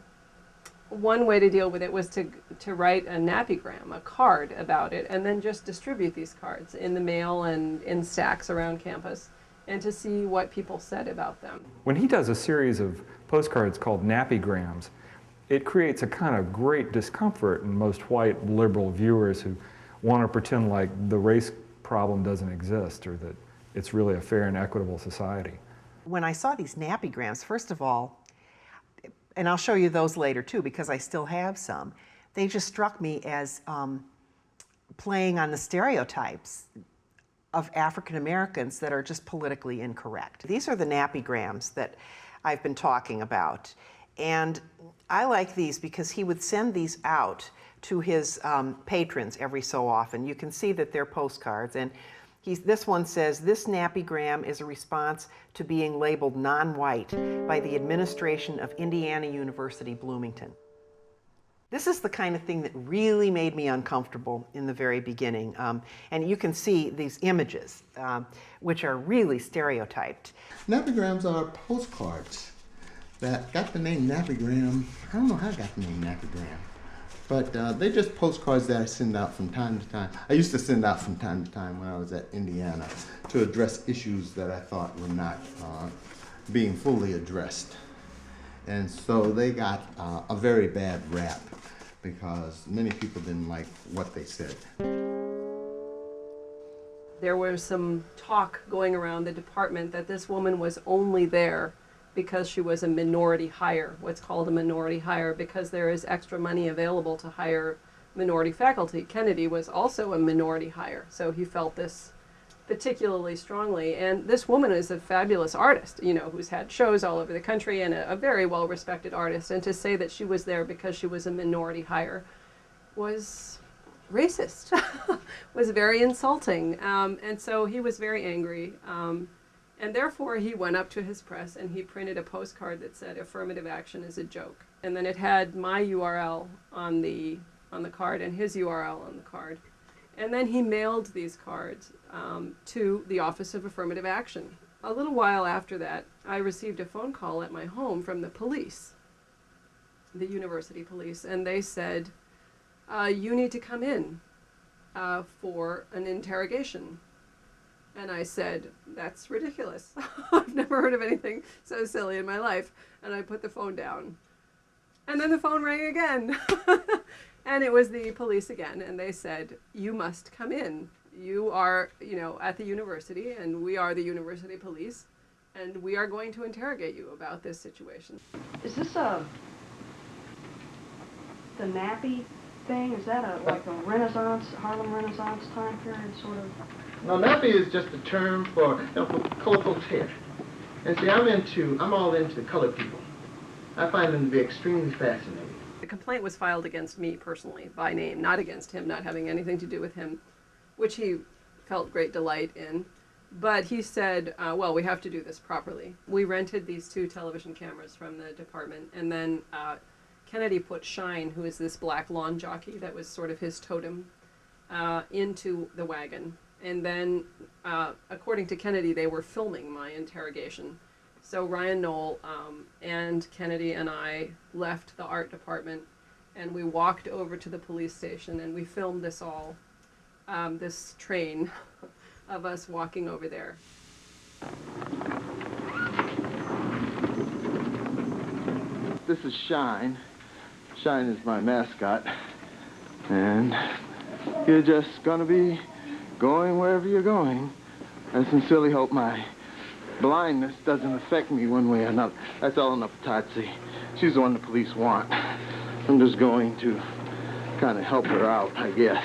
S18: one way to deal with it was to write a nappygram, a card about it, and then just distribute these cards in the mail and in stacks around campus, and to see what people said about them.
S7: When he does a series of postcards called nappygrams, it creates a kind of great discomfort in most white liberal viewers who want to pretend like the race problem doesn't exist or that it's really a fair and equitable society.
S3: When I saw these nappygrams, first of all, and I'll show you those later too because I still have some, they just struck me as playing on the stereotypes of African Americans that are just politically incorrect. These are the nappygrams that I've been talking about. And I like these because he would send these out to his patrons every so often. You can see that they're postcards. And this one says, "This nappygram is a response to being labeled non-white by the administration of Indiana University, Bloomington." This is the kind of thing that really made me uncomfortable in the very beginning. And you can see these images, which are really stereotyped.
S1: Nappygrams are postcards that got the name nappygram. I don't know how I got the name nappygram, but they're just postcards that I send out from time to time. I used to send out from time to time when I was at Indiana to address issues that I thought were not being fully addressed. And so they got a very bad rap because many people didn't like what they said.
S18: There was some talk going around the department that this woman was only there because she was a minority hire, what's called a minority hire, because there is extra money available to hire minority faculty. Kennedy was also a minority hire, so he felt this particularly strongly. And this woman is a fabulous artist, you know, who's had shows all over the country and a very well-respected artist. And to say that she was there because she was a minority hire was racist, was very insulting. And so he was very angry. And therefore he went up to his press and he printed a postcard that said affirmative action is a joke. And then it had my URL on the on the card and his URL on the card. And then he mailed these cards to the Office of Affirmative Action. A little while after that, I received a phone call at my home from the police, the university police, and they said, you need to come in for an interrogation. And I said, that's ridiculous. I've never heard of anything so silly in my life. And I put the phone down. And then the phone rang again. And it was the police again. And they said, you must come in. You are, at the university, and we are the university police, and we are going to interrogate you about this situation.
S5: Is this the nappy thing? Is that like a Renaissance, Harlem Renaissance time period sort of?
S6: No, nappy is just a term for color folks' hair. And see, I'm all into colored people. I find them to be extremely fascinating.
S18: The complaint was filed against me personally, by name, not against him, not having anything to do with him, which he felt great delight in. But he said, well, we have to do this properly. We rented these 2 television cameras from the department, and then Kennedy put Shine, who is this black lawn jockey that was sort of his totem, into the wagon. And then, according to Kennedy, they were filming my interrogation. So Ryan Knoll and Kennedy and I left the art department, and we walked over to the police station, and we filmed this all, this train of us walking over there.
S6: This is Shine. Shine is my mascot. And you're just gonna be going wherever you're going. I sincerely hope my blindness doesn't affect me one way or another. That's Eleanor Patazzi. She's the one the police want. I'm just going to kind of help her out, I guess.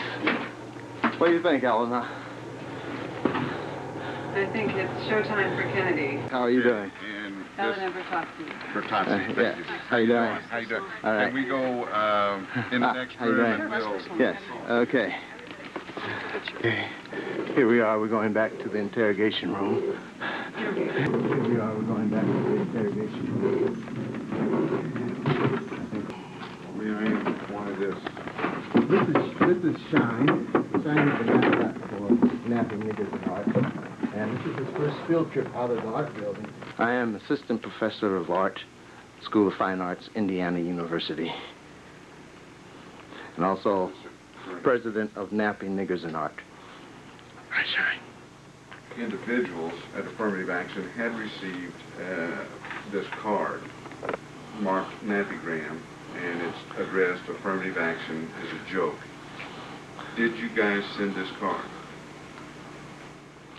S6: What do you think, Eleanor?
S12: I think it's showtime for Kennedy.
S6: How are you doing?
S12: Eleanor Bertozzi.
S6: Bertozzi, yeah. How you doing?
S19: How you doing?
S6: All right.
S19: Can we go in the next
S6: How you
S19: room
S6: doing?
S19: and we'll...
S6: Yes, okay. Okay, here we are. We're going back to the interrogation room. Here we are. We're going back to the interrogation room.
S19: Why this?
S6: This is Shine. Shine is the mascot for Napping Niggers in Art. And this is his first field trip out of the art building. I am assistant professor of art, School of Fine Arts, Indiana University. And also president of Napping Niggers in Art. Hi, Shine.
S19: Individuals at Affirmative Action had received this card marked Nappygram, and it's addressed Affirmative Action is a joke. Did you guys send this card?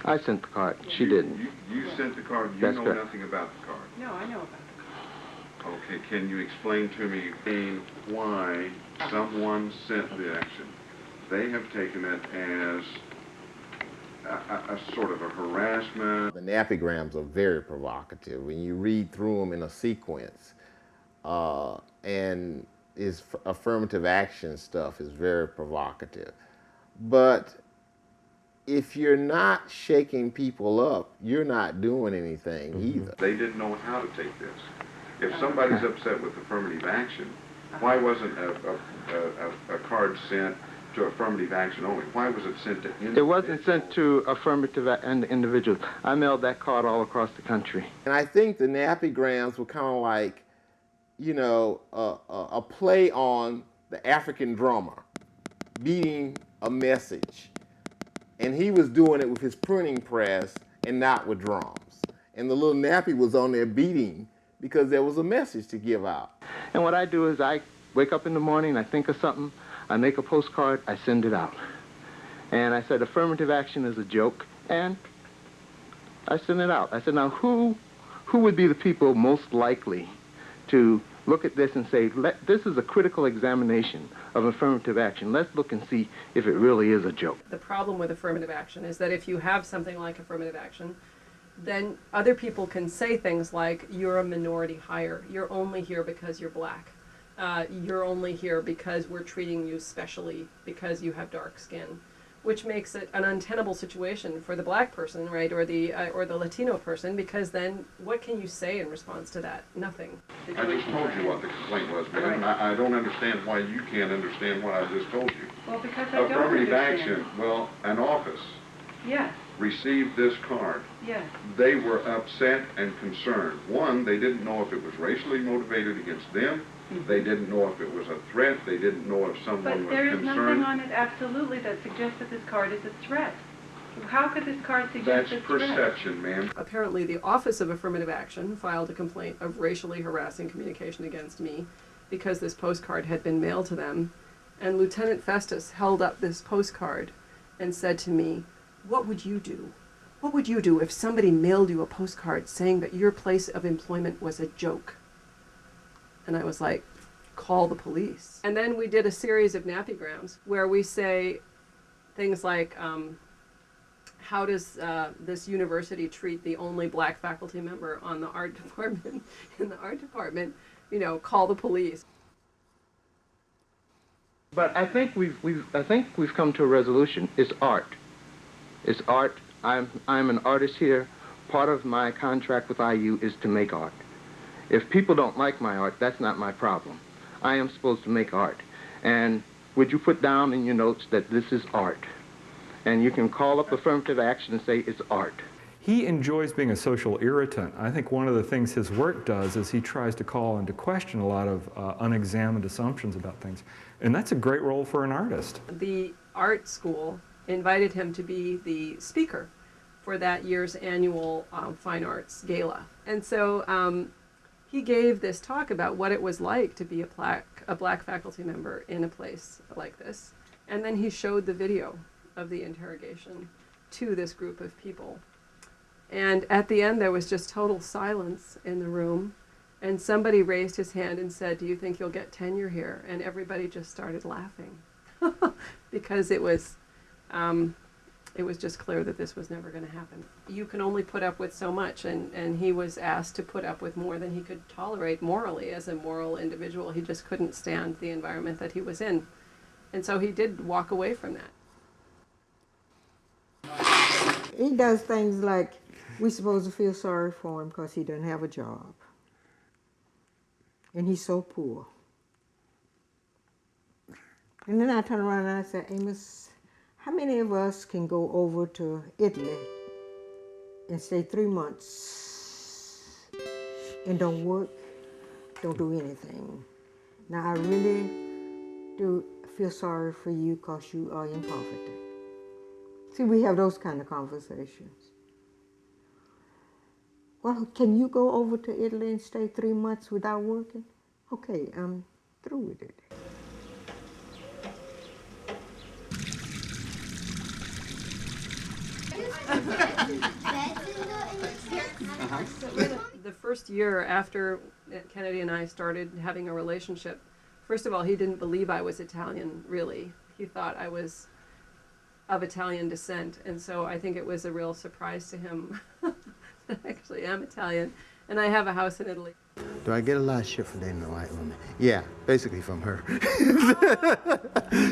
S6: I sent the card. She didn't.
S19: You sent the card. You
S6: That's
S19: know
S6: correct.
S19: nothing about the card.
S18: No, I know about it.
S19: Okay, can you explain to me why someone sent the action? They have taken it as a sort of a harassment.
S15: The nappygrams are very provocative when you read through them in a sequence. And his affirmative action stuff is very provocative. But if you're not shaking people up, you're not doing anything either.
S19: They didn't know how to take this. If somebody's upset with affirmative action, why wasn't a card sent to affirmative action only? Why was it sent to individuals?
S6: It wasn't sent to affirmative and individuals. I mailed that card all across the country.
S15: And I think the nappygrams were kind of like, you know, a play on the African drummer beating a message. And he was doing it with his printing press and not with drums. And the little nappy was on there beating because there was a message to give out.
S6: And what I do is I wake up in the morning, I think of something, I make a postcard, I send it out. And I said affirmative action is a joke, and I sent it out. I said, now who would be the people most likely to look at this and say, this is a critical examination of affirmative action. Let's look and see if it really is a joke.
S18: The problem with affirmative action is that if you have something like affirmative action, then other people can say things like, you're a minority hire, you're only here because you're black, you're only here because we're treating you specially because you have dark skin. which makes it an untenable situation for the black person, right, or the Latino person, because then what can you say in response to that? Nothing.
S19: I just told you what the complaint was, ma'am, and I don't understand why you can't understand what I just told you.
S5: Well, because I don't
S19: Affirmative
S5: understand.
S19: action, well, an office
S5: Yes,
S19: received this card.
S5: yes.
S19: They were upset and concerned. One, they didn't know if it was racially motivated against them. They didn't know if it was a threat. They didn't know if someone
S5: But
S19: was
S5: there is
S19: concerned.
S5: nothing on it absolutely that suggests that this card is a threat. How could this card suggest
S19: That's
S5: a threat?
S19: perception, ma'am.
S18: Apparently, the Office of Affirmative Action filed a complaint of racially harassing communication against me because this postcard had been mailed to them. And Lieutenant Festus held up this postcard and said to me, "What would you do? What would you do if somebody mailed you a postcard saying that your place of employment was a joke?" And I was like, "Call the police." And then we did a series of nappygrams where we say things like, how does this university treat the only black faculty member on the art department? In the art department, you know, call the police.
S6: But I think we've come to a resolution. It's art. It's art. I'm an artist here. Part of my contract with IU is to make art. If people don't like my art, that's not my problem. I am supposed to make art. And would you put down in your notes that this is art? And you can call up affirmative action and say it's art.
S7: He enjoys being a social irritant. I think one of the things his work does is he tries to call into question a lot of unexamined assumptions about things. And that's a great role for an artist.
S18: The art school invited him to be the speaker for that year's annual Fine Arts Gala. And so he gave this talk about what it was like to be a black faculty member in a place like this. And then he showed the video of the interrogation to this group of people. And at the end, there was just total silence in the room. And somebody raised his hand and said, "Do you think you'll get tenure here?" And everybody just started laughing because it was just clear that this was never going to happen. You can only put up with so much, and he was asked to put up with more than he could tolerate morally as a moral individual. He just couldn't stand the environment that he was in. And so he did walk away from that.
S14: He does things like we're supposed to feel sorry for him because he doesn't have a job. And he's so poor. And then I turn around and I say, "Amos, how many of us can go over to Italy and stay 3 months and don't work, don't do anything?" Now, I really do feel sorry for you because you are in poverty. See, we have those kind of conversations. "Well, can you go over to Italy and stay 3 months without working?" Okay, I'm through with it.
S18: The first year after Kennedy and I started having a relationship, first of all, he didn't believe I was Italian, really. He thought I was of Italian descent, and so I think it was a real surprise to him that I actually am Italian, and I have a house in Italy.
S1: Do I get a lot of shit for dating a white woman? Yeah, basically from her.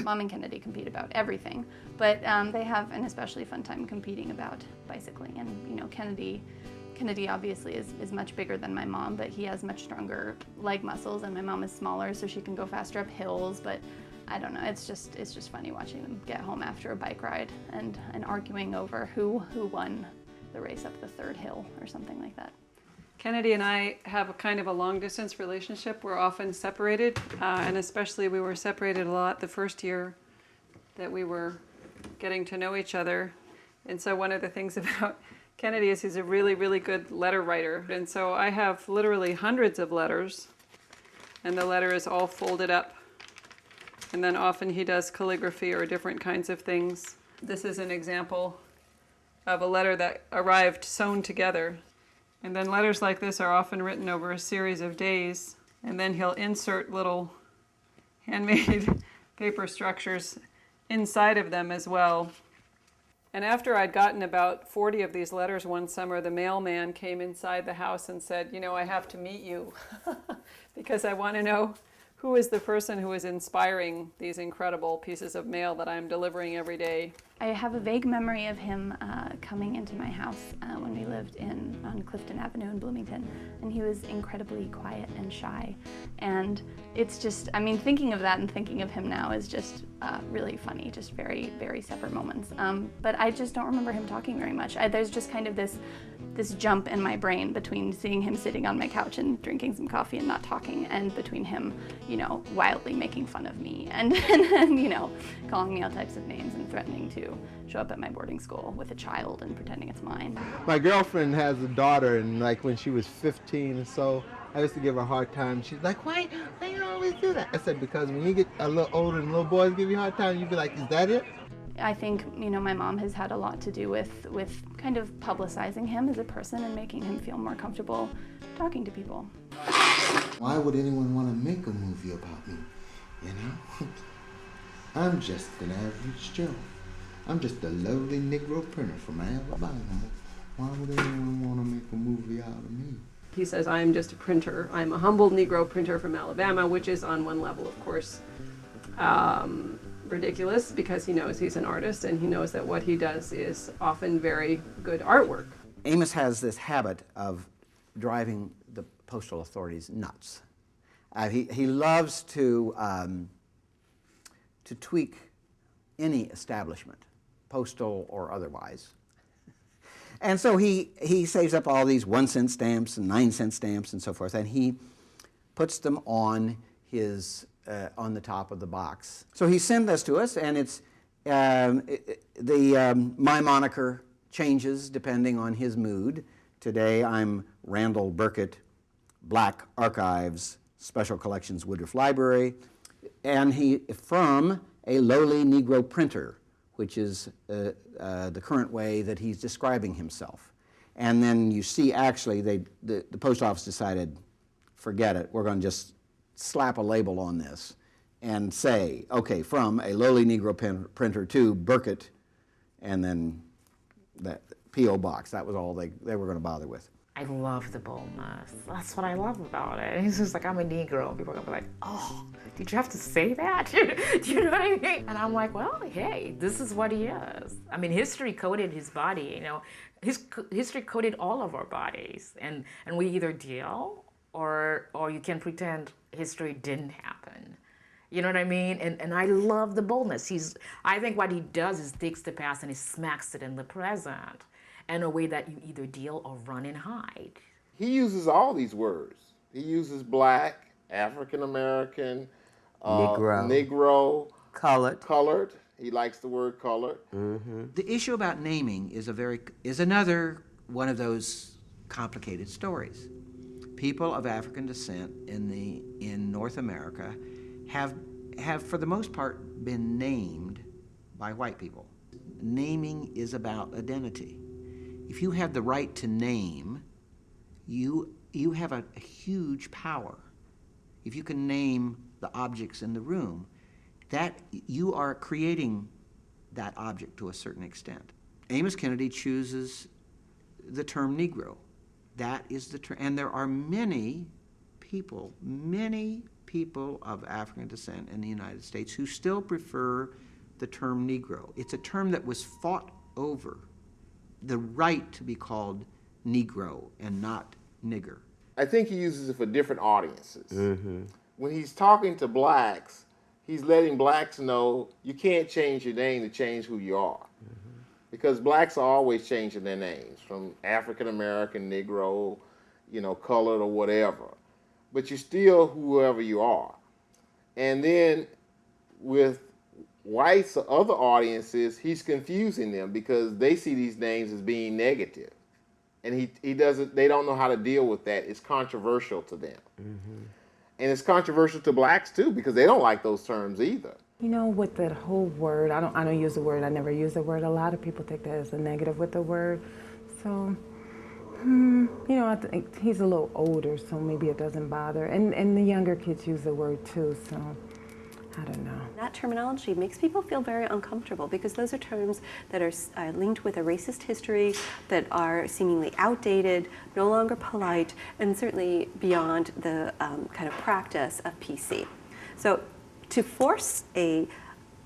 S10: Mom and Kennedy compete about everything, but they have an especially fun time competing about bicycling. And you know, Kennedy obviously is much bigger than my mom, but he has much stronger leg muscles, and my mom is smaller, so she can go faster up hills. But I don't know, it's just funny watching them get home after a bike ride and arguing over who won the race up the third hill or something like that.
S12: Kennedy and I have a kind of a long-distance relationship. We're often separated, and especially we were separated a lot the first year that we were getting to know each other. And so one of the things about Kennedy is he's a really, really good letter writer. And so I have literally hundreds of letters, and the letter is all folded up. And then often he does calligraphy or different kinds of things. This is an example of a letter that arrived sewn together. And then letters like this are often written over a series of days, and then he'll insert little handmade paper structures inside of them as well. And after I'd gotten about 40 of these letters one summer, the mailman came inside the house and said, "You know, I have to meet you because I want to know who is the person who is inspiring these incredible pieces of mail that I'm delivering every day."
S10: I have a vague memory of him coming into my house when we lived on Clifton Avenue in Bloomington, and he was incredibly quiet and shy. And it's just, I mean, thinking of that and thinking of him now is just really funny, just very, very separate moments. But I just don't remember him talking very much. There's just kind of this jump in my brain between seeing him sitting on my couch and drinking some coffee and not talking, and between him, you know, wildly making fun of me and you know, calling me all types of names and threatening to show up at my boarding school with a child and pretending it's mine.
S1: My girlfriend has a daughter, and like when she was 15 or so, I used to give her a hard time. She's like, why you always do that? I said, because when you get a little older and little boys give you a hard time, you be like, is that it?
S10: I think, you know, my mom has had a lot to do with kind of publicizing him as a person and making him feel more comfortable talking to people.
S2: Why would anyone want to make a movie about me, you know? I'm just an average Joe. I'm just a lowly Negro printer from Alabama. Why would anyone want to make a movie out of me?
S18: He says, I'm just a printer. I'm a humble Negro printer from Alabama, which is on one level, of course, ridiculous, because he knows he's an artist and he knows that what he does is often very good artwork.
S4: Amos has this habit of driving the postal authorities nuts. He loves to tweak any establishment, postal or otherwise. And so he saves up all these 1-cent stamps and 9-cent stamps and so forth, and he puts them on his on the top of the box. So he sent this to us, and it's my moniker changes depending on his mood. Today I'm Randall Burkett, Black Archives, Special Collections, Woodruff Library, and he from a lowly Negro printer, which is the current way that he's describing himself. And then you see, actually, the post office decided, forget it, we're going to just slap a label on this and say, okay, from a lowly Negro printer to Burkett, and then that P.O. box. That was all they were going to bother with.
S21: I love the boldness. That's what I love about it. He's just like, I'm a Negro. People are going to be like, oh, did you have to say that? Do you know what I mean? And I'm like, well, hey, this is what he is. I mean, history coded his body, you know. History coded all of our bodies. And we either deal or you can pretend history didn't happen. You know what I mean? And I love the boldness. I think what he does is takes the past and he smacks it in the present in a way that you either deal or run and hide.
S15: He uses all these words. He uses black, African American, Negro, colored. He likes the word colored.
S4: Mm-hmm. The issue about naming is another one of those complicated stories. People of African descent in North America have for the most part been named by white people. Naming is about identity. If you have the right to name, you have a huge power. If you can name the objects in the room, that you are creating that object to a certain extent. Amos Kennedy chooses the term Negro. That is the term, and there are many people of African descent in the United States who still prefer the term Negro. It's a term that was fought over, the right to be called Negro and not nigger.
S15: I think he uses it for different audiences.
S4: Mm-hmm.
S15: When he's talking to blacks, he's letting blacks know you can't change your name to change who you are. Mm-hmm. Because blacks are always changing their names from African American, Negro, colored or whatever. But you're still whoever you are. And then with whites or other audiences, he's confusing them because they see these names as being negative. And they don't know how to deal with that. It's controversial to them. Mm-hmm. And it's controversial to blacks too, because they don't like those terms either.
S22: You know, with that whole word, I don't use the word, I never use the word. A lot of people take that as a negative with the word. So, I think he's a little older, so maybe it doesn't bother. And the younger kids use the word too, so I don't know.
S11: That terminology makes people feel very uncomfortable because those are terms that are linked with a racist history, that are seemingly outdated, no longer polite, and certainly beyond the kind of practice of PC. So to force a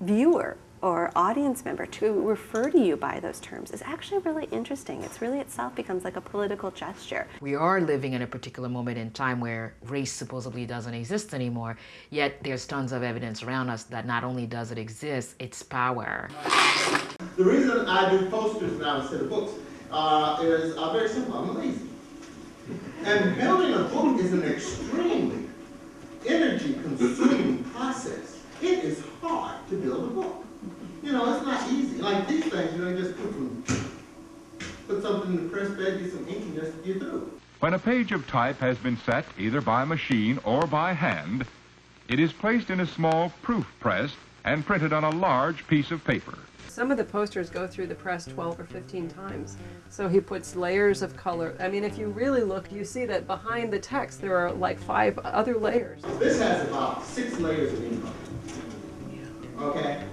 S11: viewer or audience member to refer to you by those terms is actually really interesting. It's really itself becomes like a political gesture.
S21: We are living in a particular moment in time where race supposedly doesn't exist anymore, yet there's tons of evidence around us that not only does it exist, it's power.
S1: The reason I do posters now instead of books is very simple. I'm lazy. And building a book is an extremely energy-consuming process. It is hard to build a book. You know, it's not easy. Like these things, you know, you just put something in the press bed, get some ink, and just get through.
S8: When a page of type has been set either by machine or by hand, it is placed in a small proof press and printed on a large piece of paper.
S12: Some of the posters go through the press 12 or 15 times. So he puts layers of color. I mean, if you really look, you see that behind the text there are like 5 other layers.
S1: This has about 6 layers of ink on it. Okay?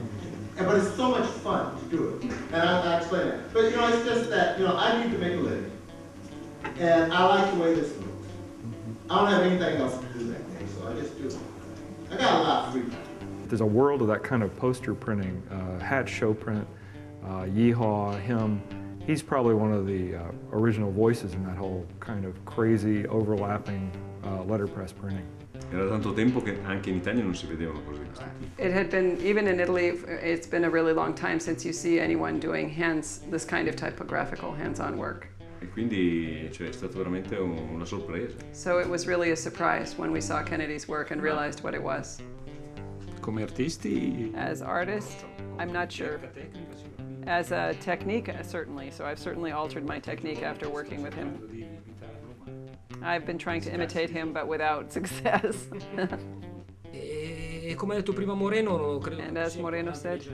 S1: But it's so much fun to do it. And I'll explain that. But you know, it's just that, you know, I need to make a living. And I like the way this looks. I don't have anything else to do that day, so I just do it. I got a lot of free time.
S7: There's a world of that kind of poster printing, Hatch show print, Yeehaw, him. He's probably one of the original voices in that whole kind of crazy, overlapping letterpress printing.
S9: Era tanto tempo che anche in Italia non si vedevano cose di questo tipo.
S12: It had been, even in Italy, it's been a really long time since you see anyone doing this kind of typographical hands-on work.
S9: E quindi cioè, è stato veramente una sorpresa.
S12: So it was really a surprise when we saw Kennedy's work and realized what it was.
S9: Come artisti?
S12: As artists, I'm not sure. As a technique, certainly. So I've certainly altered my technique after working with him. I've been trying to imitate him, but without success.
S13: Come ha detto prima Moreno, credo.
S12: And as Moreno said,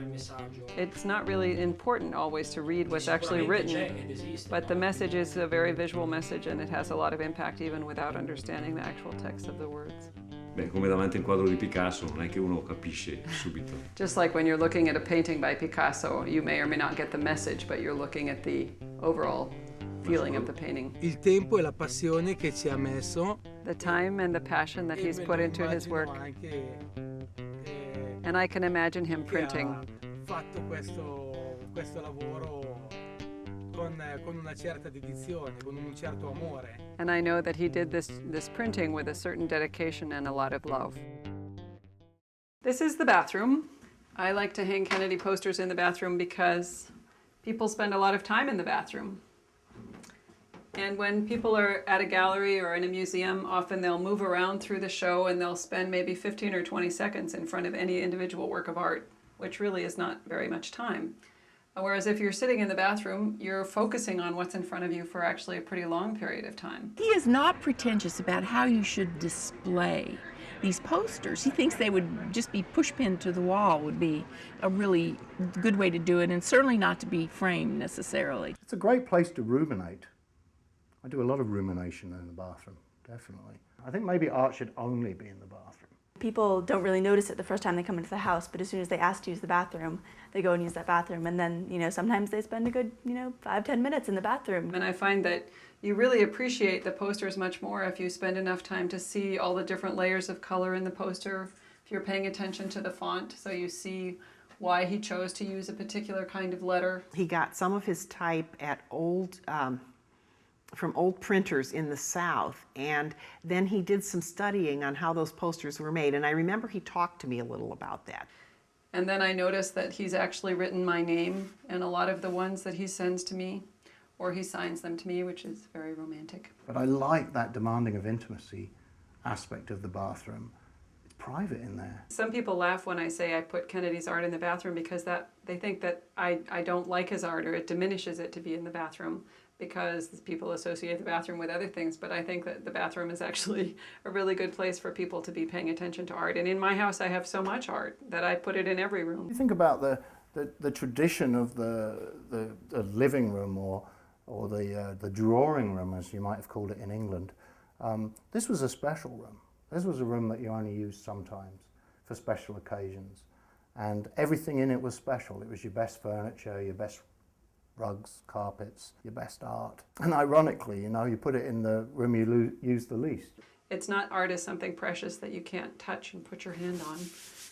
S12: it's not really important always to read what's actually written, but the message is a very visual message, and it has a lot of impact even without understanding the actual text of the words.
S9: Beh, come davanti a un quadro di Picasso, non è che uno capisce subito.
S12: Just like when you're looking at a painting by Picasso, you may or may not get the message, but you're looking at the overall feeling of the painting.
S20: Il tempo e la passione che ci ha messo.
S12: The time and the passion that he's put into his work. And I can imagine him printing.
S20: Fatto questo lavoro con una certa dedizione, con un certo amore.
S12: And I know that he did this printing with a certain dedication and a lot of love. This is the bathroom. I like to hang Kennedy posters in the bathroom because people spend a lot of time in the bathroom. And when people are at a gallery or in a museum, often they'll move around through the show and they'll spend maybe 15 or 20 seconds in front of any individual work of art, which really is not very much time. Whereas if you're sitting in the bathroom, you're focusing on what's in front of you for actually a pretty long period of time.
S24: He is not pretentious about how you should display these posters. He thinks they would just be push-pinned to the wall would be a really good way to do it, and certainly not to be framed necessarily.
S25: It's a great place to ruminate. I do a lot of rumination in the bathroom, definitely. I think maybe art should only be in the bathroom.
S26: People don't really notice it the first time they come into the house, but as soon as they ask to use the bathroom, they go and use that bathroom. And then, you know, sometimes they spend a good, 5-10 minutes in the bathroom.
S12: And I find that you really appreciate the posters much more if you spend enough time to see all the different layers of color in the poster, if you're paying attention to the font, so you see why he chose to use a particular kind of letter.
S3: He got some of his type at from old printers in the South, and then he did some studying on how those posters were made, and I remember he talked to me a little about that.
S12: And then I noticed that he's actually written my name in a lot of the ones that he sends to me, or he signs them to me, which is very romantic.
S25: But I like that demanding of intimacy aspect of the bathroom. It's private in there.
S12: Some people laugh when I say I put Kennedy's art in the bathroom because they think that I don't like his art, or it diminishes it to be in the bathroom, because people associate the bathroom with other things, but I think that the bathroom is actually a really good place for people to be paying attention to art. And in my house, I have so much art that I put it in every room.
S25: You think about the tradition of the living room or the drawing room, as you might have called it in England. This was a special room. This was a room that you only used sometimes for special occasions. And everything in it was special. It was your best furniture, your best rugs, carpets, your best art. And ironically, you put it in the room you use the least.
S12: It's not art as something precious that you can't touch and put your hand on.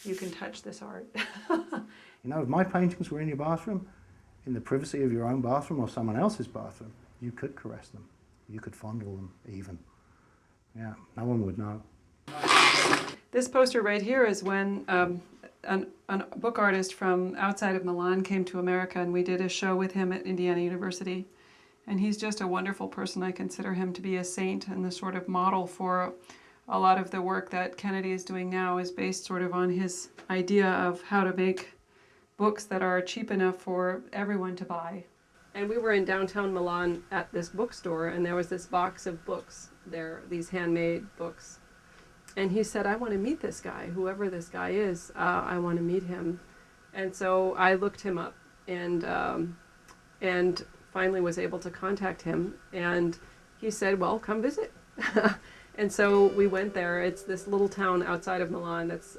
S12: You can touch this art.
S25: You know, if my paintings were in your bathroom, in the privacy of your own bathroom or someone else's bathroom, you could caress them. You could fondle them even. Yeah, no one would know.
S12: This poster right here is when a book artist from outside of Milan came to America, and we did a show with him at Indiana University. And he's just a wonderful person. I consider him to be a saint, and the sort of model for a lot of the work that Kennedy is doing now is based sort of on his idea of how to make books that are cheap enough for everyone to buy. And we were in downtown Milan at this bookstore, and there was this box of books there, these handmade books. And he said, I want to meet this guy, whoever this guy is, I want to meet him. And so I looked him up and finally was able to contact him. And he said, well, come visit. And so we went there. It's this little town outside of Milan that's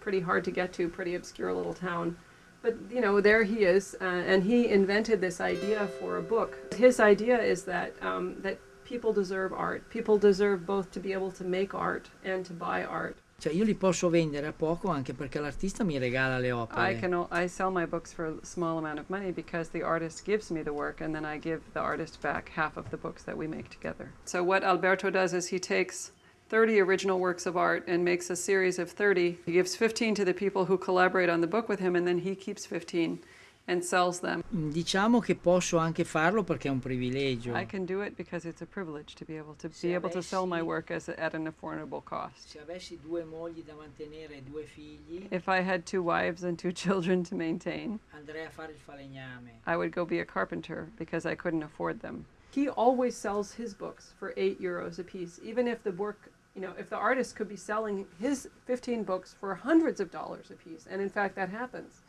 S12: pretty hard to get to, pretty obscure little town. But, you know, there he is, and he invented this idea for a book. His idea is that, that people deserve art. People deserve both to be able to make art and to buy art.
S5: Cioè io li posso vendere a poco anche perché l'artista mi regala le opere.
S12: I sell my books for a small amount of money because the artist gives me the work, and then I give the artist back half of the books that we make together. So what Alberto does is he takes 30 original works of art and makes a series of 30. He gives 15 to the people who collaborate on the book with him, and then he keeps 15 and sells them.
S5: Diciamo che posso anche farlo perché è un privilegio.
S12: I can do it because it's a privilege to be able to sell my work at an affordable cost.
S5: Se avessi 2 mogli da mantenere e 2 figli,
S12: If I had 2 wives and 2 children to maintain,
S5: andrei a fare il falegname.
S12: I would go be a carpenter because I couldn't afford them. He always sells his books for €8 a piece, even if the work, you know, if the artist could be selling his 15 books for hundreds of dollars a piece, and in fact that happens.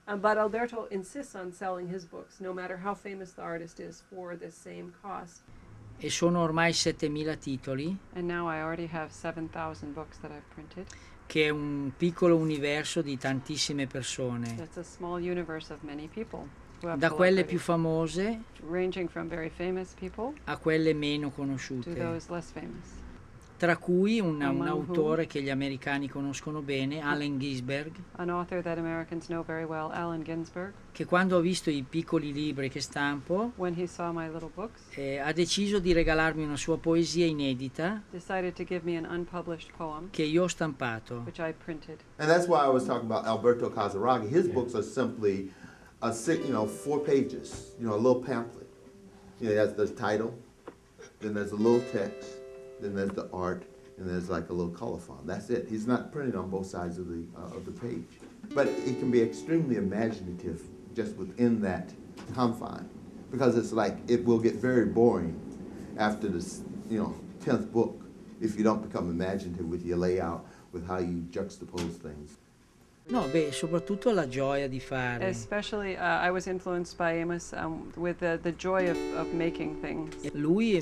S12: But Alberto insists on selling his books, no matter how famous the artist is, for the same cost.
S5: E sono ormai 7.000 titoli.
S12: And now I already have 7,000 books that I've printed.
S5: Che è un piccolo universo di tantissime persone.
S12: It's a small universe of many people.
S5: Da quelle più famose,
S12: ranging from very famous people,
S5: a quelle meno conosciute.
S12: To those less famous.
S5: Tra cui un autore che gli americani conoscono bene, Allen Ginsberg,
S12: an author that Americans know very well, Allen Ginsberg,
S5: che quando ha visto i piccoli libri che stampo,
S12: when he saw my little books,
S5: ha deciso di regalarmi una sua poesia inedita,
S12: decided to give me an unpublished poem,
S5: che io ho stampato.
S12: Which I printed.
S1: And that's why I was talking about Alberto Casaraghi. His books are simply, 4 pages, a little pamphlet. That's the title, then there's a little text, then there's the art, and there's like a little color font. That's it. He's not printed on both sides of the page. But it can be extremely imaginative just within that confine, because it's like it will get very boring after this, 10th book if you don't become imaginative with your layout, with how you juxtapose things.
S5: No, soprattutto la gioia di fare.
S12: Especially, I was influenced by Amos with the joy of making things.
S5: Lui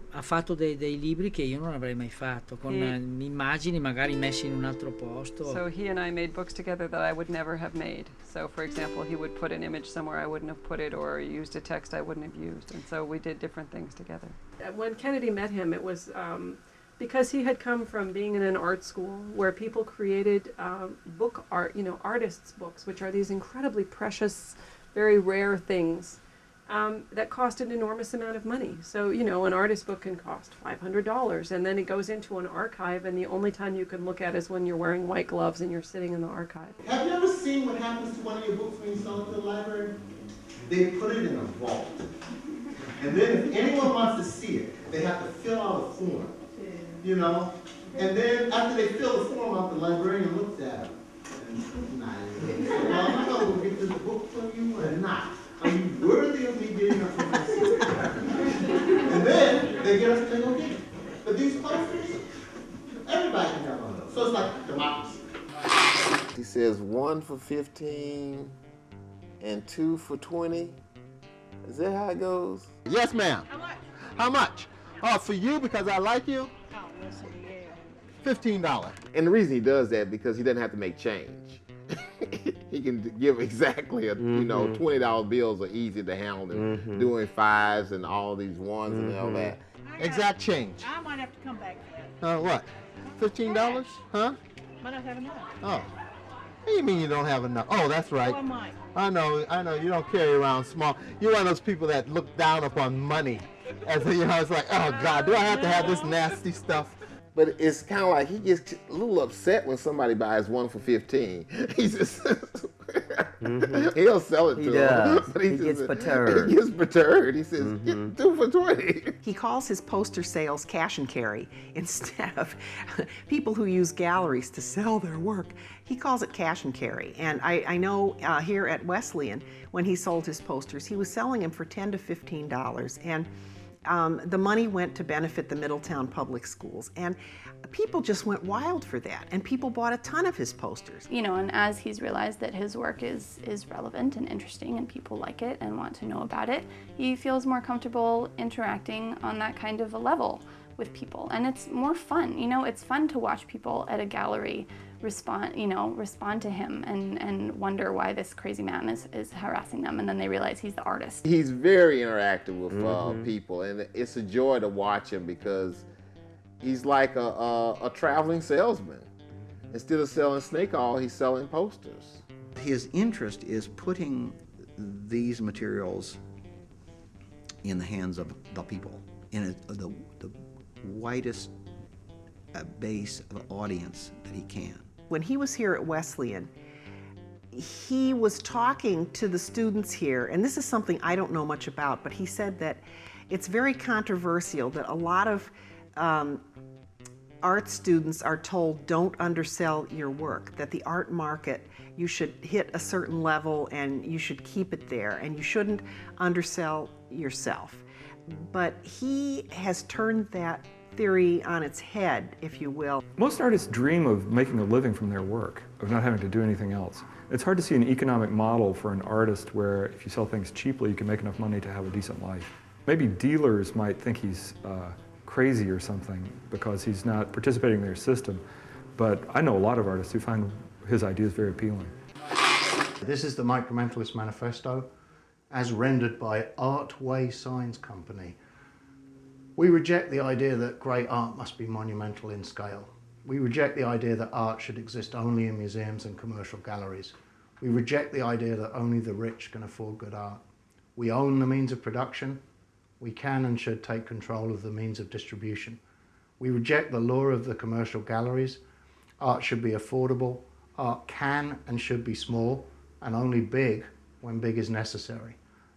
S5: ha fatto dei libri che io non avrei mai fatto, con immagini magari messe in un altro posto.
S12: So he and I made books together that I would never have made. So, for example, he would put an image somewhere I wouldn't have put it, or used a text I wouldn't have used, and so we did different things together. When Kennedy met him, it was because he had come from being in an art school where people created book art, artists' books, which are these incredibly precious, very rare things that cost an enormous amount of money. So, an artist book can cost $500, and then it goes into an archive, and the only time you can look at it is when you're wearing white gloves and you're sitting in the archive.
S2: Have you ever seen what happens to one of your books when you sell it to the library? They put it in a vault. And then if anyone wants to see it, they have to fill out a form. And then after they fill the form out, the librarian looks at them. Well, I'm going to go get this book from you or not. Are you worthy of me getting it from myself? And then they get us to go get it. But these posters, everybody can have one of those. So it's like democracy.
S15: He says 1 for 15 and 2 for 20. Is that how it goes?
S1: Yes, ma'am. How much? Oh, for you because I like you? $15.
S15: And the reason he does that because he doesn't have to make change. He can give exactly $20 bills are easy to handle than doing 5s and all these 1s and all that.
S1: Exact change.
S6: I might have to come back for that.
S1: What? $15? Huh?
S6: Might not have enough.
S1: Oh. What do you mean you don't have enough? Oh, that's right.
S6: Oh, am I?
S1: I know, you don't carry around small. You're one of those people that look down upon money. As you know, it's like, oh God, do I have to have this nasty stuff?
S15: But it's kind of like he gets a little upset when somebody buys one for 15. He just he'll sell it to him. But
S14: he gets perturbed.
S15: He gets perturbed. He says, "Get 2 for 20."
S3: He calls his poster sales cash and carry instead of people who use galleries to sell their work. He calls it cash and carry. And I know here at Wesleyan, when he sold his posters, he was selling them for $10 to $15. And the money went to benefit the Middletown Public Schools, and people just went wild for that, and people bought a ton of his posters.
S10: You know, and as he's realized that his work is relevant and interesting and people like it and want to know about it, he feels more comfortable interacting on that kind of a level with people. And it's more fun, you know, it's fun to watch people at a gallery respond to him and wonder why this crazy man is harassing them, and then they realize he's the artist.
S15: He's very interactive with people, and it's a joy to watch him because he's like a traveling salesman. Instead of selling snake oil, he's selling posters.
S4: His interest is putting these materials in the hands of the people, in the widest base of audience that he can.
S3: When he was here at Wesleyan, he was talking to the students here, and this is something I don't know much about, but he said that it's very controversial that a lot of art students are told don't undersell your work, that the art market, you should hit a certain level and you should keep it there, and you shouldn't undersell yourself. But he has turned that theory on its head, if you will.
S7: Most artists dream of making a living from their work, of not having to do anything else. It's hard to see an economic model for an artist where if you sell things cheaply, you can make enough money to have a decent life. Maybe dealers might think he's crazy or something because he's not participating in their system, but I know a lot of artists who find his ideas very appealing.
S25: This is the Micromentalist Manifesto, as rendered by Artway Signs Company. We reject the idea that great art must be monumental in scale. We reject the idea that art should exist only in museums and commercial galleries. We reject the idea that only the rich can afford good art. We own the means of production. We can and should take control of the means of distribution. We reject the law of the commercial galleries. Art should be affordable. Art can and should be small, and only big when big is necessary.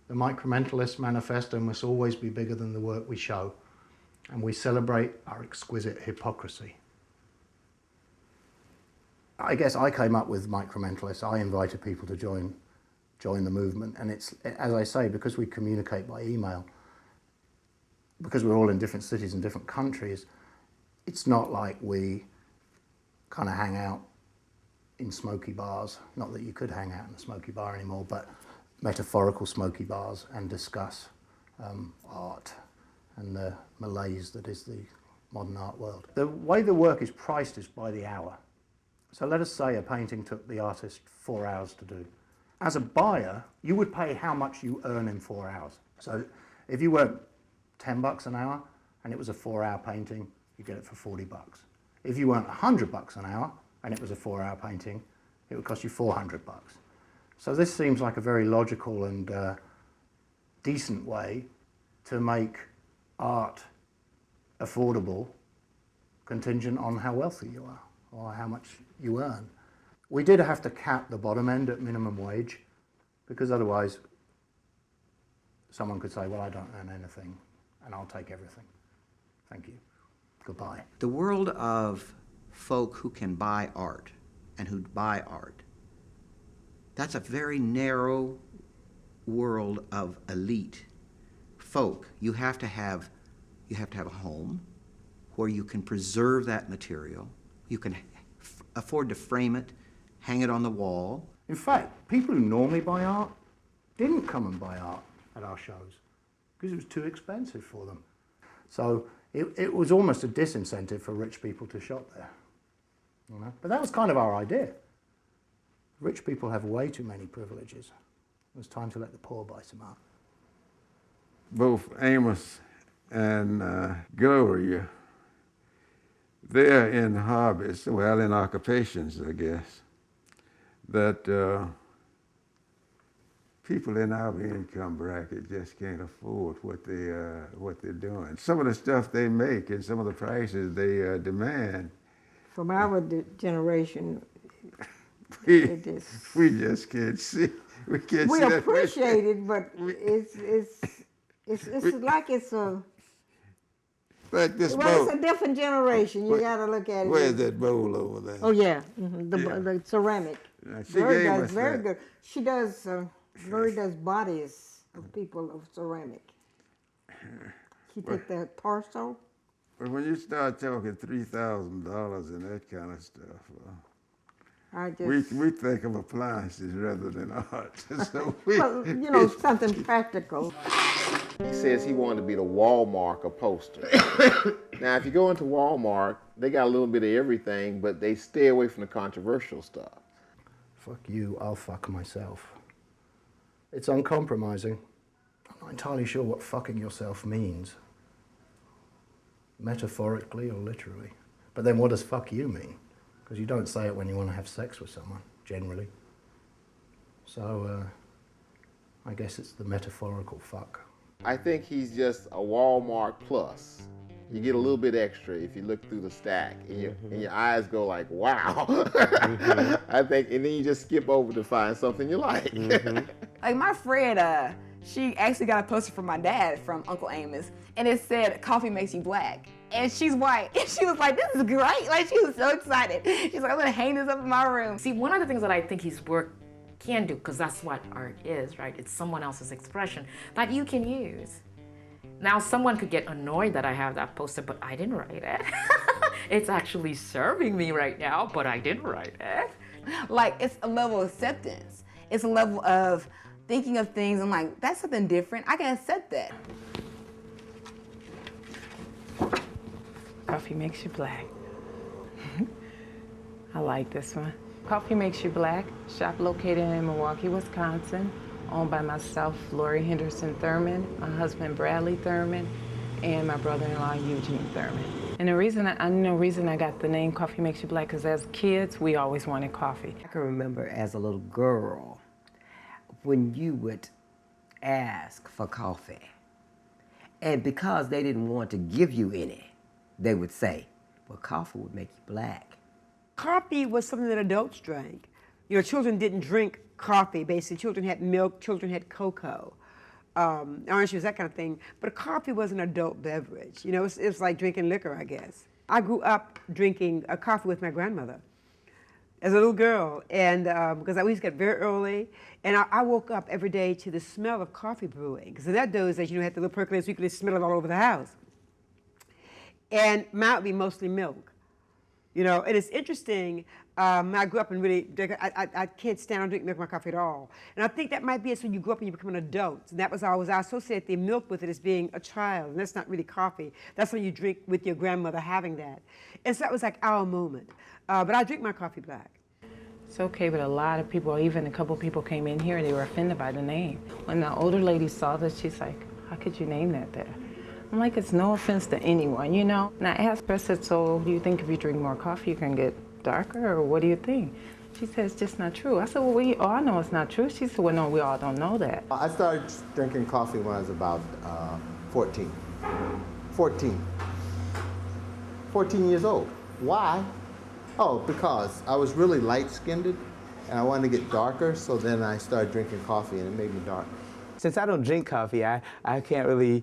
S25: The Micromentalist Manifesto must always be bigger than the work we show, and we celebrate our exquisite hypocrisy. I guess I came up with Micromentalists. I invited people to join the movement, and it's, as I say, because we communicate by email, because we're all in different cities and different countries, it's not like we kind of hang out in smoky bars. Not that you could hang out in a smoky bar anymore, but metaphorical smoky bars and discuss art and the malaise that is the modern art world. The way the work is priced is by the hour. So let us say a painting took the artist 4 hours to do. As a buyer, you would pay how much you earn in 4 hours. So if you work $10 an hour and it was a 4-hour painting, you get it for $40. If you earned $100 an hour and it was a 4-hour painting, it would cost you $400. So this seems like a very logical and decent way to make art affordable, contingent on how wealthy you are or how much you earn. We did have to cap the bottom end at minimum wage, because otherwise someone could say, well, I don't earn anything and I'll take everything. Thank you. Goodbye.
S4: The world of folk who can buy art and who buy art, that's a very narrow world of elite folk. You have to have a home where you can preserve that material. You can afford to frame it, hang it on the wall.
S25: In fact, people who normally buy art didn't come and buy art at our shows because it was too expensive for them. So it was almost a disincentive for rich people to shop there. You know? But that was kind of our idea. Rich people have way too many privileges. It was time to let the poor buy some art.
S16: Both Amos and Gloria, they're in hobbies, well, in occupations, I guess, that people in our income bracket just can't afford what they're doing. Some of the stuff they make and some of the prices they demand.
S6: From our generation,
S16: we just can't see. We can't
S6: we
S16: see that.
S6: appreciate it, but it's like it's a.
S16: Like this
S6: well,
S16: bowl.
S6: it's a different generation. You got to look at it.
S16: Where's that bowl over there?
S6: Oh yeah, the ceramic. Very does very good. She does. Very does bodies of people of ceramic. She took the torso.
S16: But when you start talking $3,000 and that kind of stuff, we think of appliances rather than art. So
S6: well, you know, something practical.
S15: He says he wanted to be the Walmart of poster. Now, if you go into Walmart, they got a little bit of everything, but they stay away from the controversial stuff.
S25: Fuck you, I'll fuck myself. It's uncompromising. I'm not entirely sure what fucking yourself means. Metaphorically or literally. But then what does fuck you mean? Because you don't say it when you want to have sex with someone, generally. So, I guess it's the metaphorical fuck.
S15: I think he's just a Walmart plus. You get a little bit extra if you look through the stack, and your eyes go like, wow. I think, and then you just skip over to find something you like.
S14: Like my friend, she actually got a poster from my dad from Uncle Amos, and it said, "Coffee makes you black." And she's white, and she was like, "This is great!" Like she was so excited. She's like, "I'm gonna hang this up in my room."
S21: See, one of the things that I think his work can do, because that's what art is, right? It's someone else's expression that you can use. Now, someone could get annoyed that I have that poster, but I didn't write it. It's actually serving me right now, but I didn't write it.
S14: Like, it's a level of acceptance. It's a level of thinking of things. I'm like, that's something different. I can accept that.
S22: Coffee makes you black. I like this one. Coffee Makes You Black, shop located in Milwaukee, Wisconsin, owned by myself, Lori Henderson Thurman, my husband Bradley Thurman, and my brother-in-law Eugene Thurman. And the reason I got the name Coffee Makes You Black is as kids, we always wanted coffee.
S17: I can remember as a little girl when you would ask for coffee, and because they didn't want to give you any, they would say, well, coffee would make you black.
S18: Coffee was something that adults drank. You know, children didn't drink coffee, basically. Children had milk, children had cocoa, orange juice, that kind of thing. But coffee was an adult beverage. You know, it was like drinking liquor, I guess. I grew up drinking coffee with my grandmother as a little girl, and because I used to get very early, and I woke up every day to the smell of coffee brewing. Because in that those days, you know, had the little percolator, so you could smell it all over the house. And mine would be mostly milk. You know, and it's interesting. I grew up and really, I can't stand on drinking milk in my coffee at all. And I think that might be it when you grow up and you become an adult. And that was always, I associate the milk with it as being a child. And that's not really coffee. That's when you drink with your grandmother having that. And so that was like our moment. But I drink my coffee black.
S22: It's okay, but a lot of people, even a couple people came in here and they were offended by the name. When the older lady saw this, she's like, how could you name that there? I'm like, it's no offense to anyone, you know? And I asked her, I said, so do you think if you drink more coffee, you can get darker, or what do you think? She said, it's just not true. I said, well, we all know it's not true. She said, well, no, we all don't know that.
S1: I started drinking coffee when I was about 14 years old. Why? Oh, because I was really light-skinned, and I wanted to get darker, so then I started drinking coffee, and it made me dark.
S19: Since I don't drink coffee, I can't really,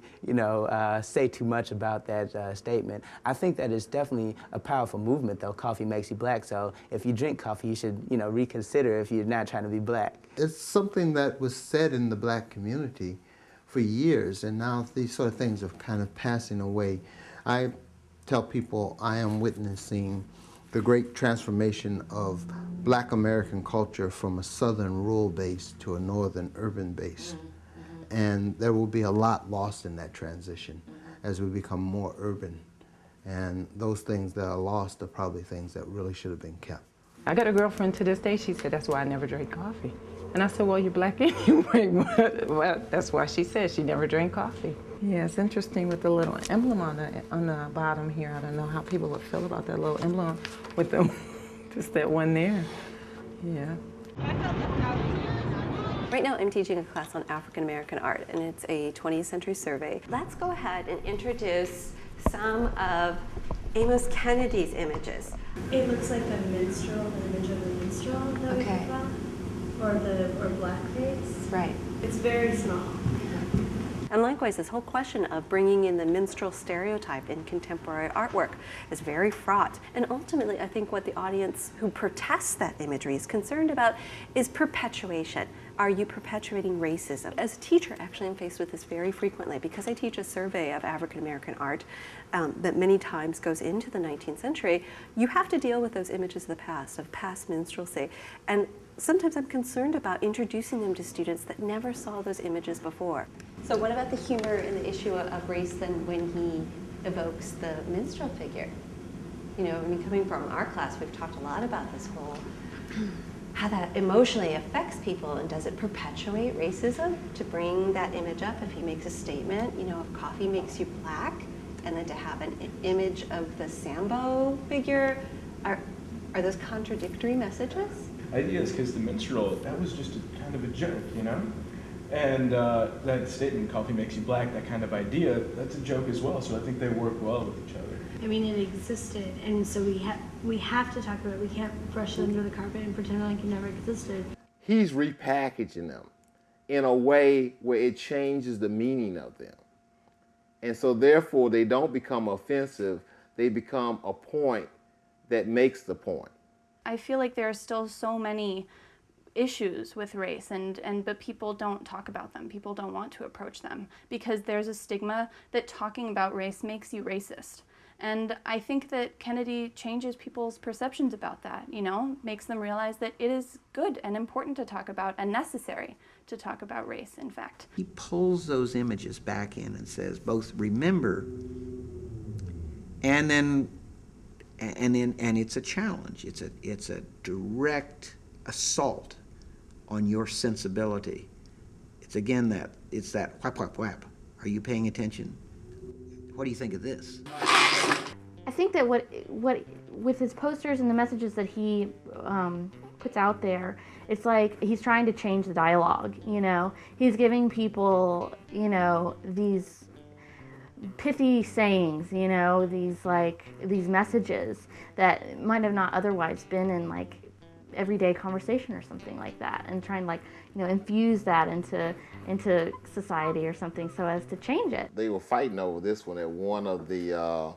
S19: say too much about that statement. I think that it's definitely a powerful movement, though. Coffee makes you black, so if you drink coffee, you should, reconsider if you're not trying to be black.
S1: It's something that was said in the black community for years, and now these sort of things are kind of passing away. I tell people I am witnessing the great transformation of black American culture from a southern rural base to a northern urban base. And there will be a lot lost in that transition as we become more urban. And those things that are lost are probably things that really should have been kept.
S22: I got a girlfriend to this day, she said, that's why I never drank coffee. And I said, well, you're black anyway. Well, that's why she said she never drank coffee. Yeah, it's interesting with the little emblem on the bottom here. I don't know how people would feel about that little emblem with the, just that one there. Yeah.
S8: Right now I'm teaching a class on African American art, and it's a 20th century survey. Let's go ahead and introduce some of Amos Kennedy's images.
S9: It looks like the minstrel, the image of the minstrel that we talked about, or blackface.
S8: Right.
S9: It's very small.
S8: And likewise, this whole question of bringing in the minstrel stereotype in contemporary artwork is very fraught. And ultimately, I think what the audience who protests that imagery is concerned about is perpetuation. Are you perpetuating racism? As a teacher, actually, I'm faced with this very frequently because I teach a survey of African American art that many times goes into the 19th century. You have to deal with those images of the past, of past minstrelsy. And sometimes I'm concerned about introducing them to students that never saw those images before. So what about the humor in the issue of race then when he evokes the minstrel figure? You know, I mean, coming from our class, we've talked a lot about this whole, how that emotionally affects people, and does it perpetuate racism to bring that image up if he makes a statement, you know, if coffee makes you black, and then to have an image of the Sambo figure, are those contradictory messages?
S11: Ideas, because the minstrel, that was just kind of a joke, you know? And that statement, coffee makes you black, that kind of idea, that's a joke as well, so I think they work well with each other.
S9: I mean, it existed, and so we have to talk about it. We can't brush it under the carpet and pretend like it never existed.
S15: He's repackaging them in a way where it changes the meaning of them. And so therefore, they don't become offensive, they become a point that makes the point.
S10: I feel like there are still so many issues with race, but people don't talk about them. People don't want to approach them because there's a stigma that talking about race makes you racist. And I think that Kennedy changes people's perceptions about that, you know, makes them realize that it is good and important to talk about and necessary to talk about race, in fact.
S4: He pulls those images back in and says, both remember and it's a challenge. It's a direct assault on your sensibility. It's again that whap, whap, whap. Are you paying attention? What do you think of this?
S10: I think that what with his posters and the messages that he puts out there, it's like he's trying to change the dialogue, you know? He's giving people, you know, these pithy sayings, you know, these messages that might have not otherwise been in like everyday conversation or something like that, and trying like, you know, infuse that into society or something so as to change it.
S15: They were fighting over this one at one of the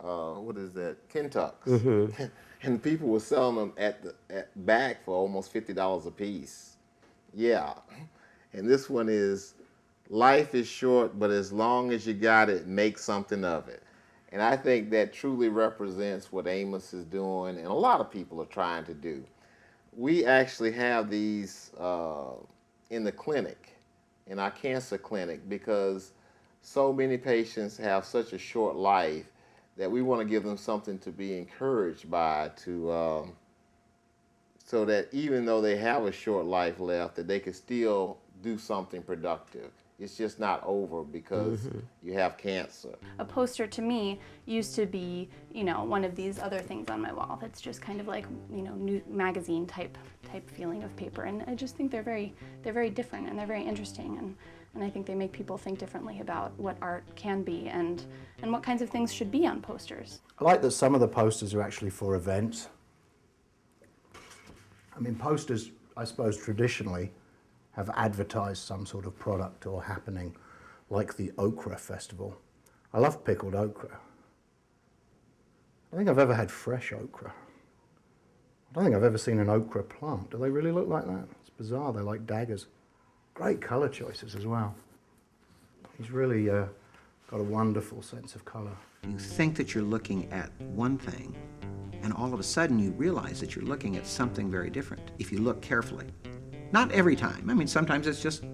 S15: what is that, Kentucks. Mm-hmm. And people were selling them at back for almost $50 a piece. Yeah. And this one is, life is short, but as long as you got it, make something of it. And I think that truly represents what Amos is doing and a lot of people are trying to do. We actually have these in the clinic, in our cancer clinic, because so many patients have such a short life that we want to give them something to be encouraged by, so that even though they have a short life left, that they can still do something productive. It's just not over because you have cancer.
S10: A poster to me used to be, you know, one of these other things on my wall that's just kind of like, you know, new magazine type feeling of paper. And I just think they're very different and they're very interesting, and I think they make people think differently about what art can be and what kinds of things should be on posters.
S25: I like that some of the posters are actually for events. I mean, posters, I suppose, traditionally have advertised some sort of product or happening, like the okra festival. I love pickled okra. I don't think I've ever had fresh okra. I don't think I've ever seen an okra plant. Do they really look like that? It's bizarre, they're like daggers. Great color choices as well. He's really got a wonderful sense of color.
S4: You think that you're looking at one thing, and all of a sudden you realize that you're looking at something very different if you look carefully. Not every time. I mean, sometimes it's just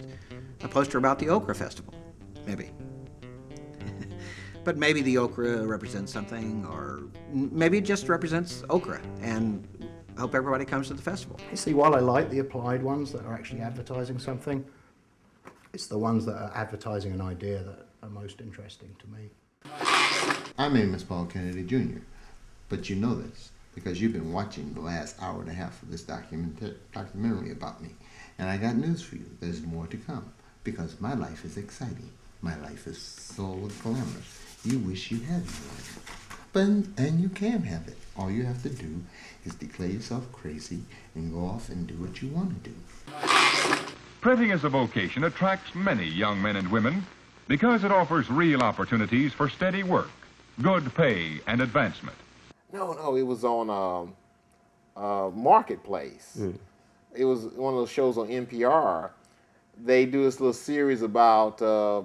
S4: a poster about the okra festival, maybe. But maybe the okra represents something, or maybe it just represents okra, and I hope everybody comes to the festival.
S25: You see, while I like the applied ones that are actually advertising something, it's the ones that are advertising an idea that are most interesting to me.
S2: I'm Amos Paul Kennedy Jr., but you know this. because you've been watching the last hour and a half of this documentary about me. And I got news for you. There's more to come, because my life is exciting. My life is full of glamour. You wish you had my life. And you can have it. All you have to do is declare yourself crazy and go off and do what you want to do.
S5: Printing as a vocation attracts many young men and women because it offers real opportunities for steady work, good pay, and advancement.
S15: No, it was on Marketplace. It was one of those shows on NPR. They do this little series about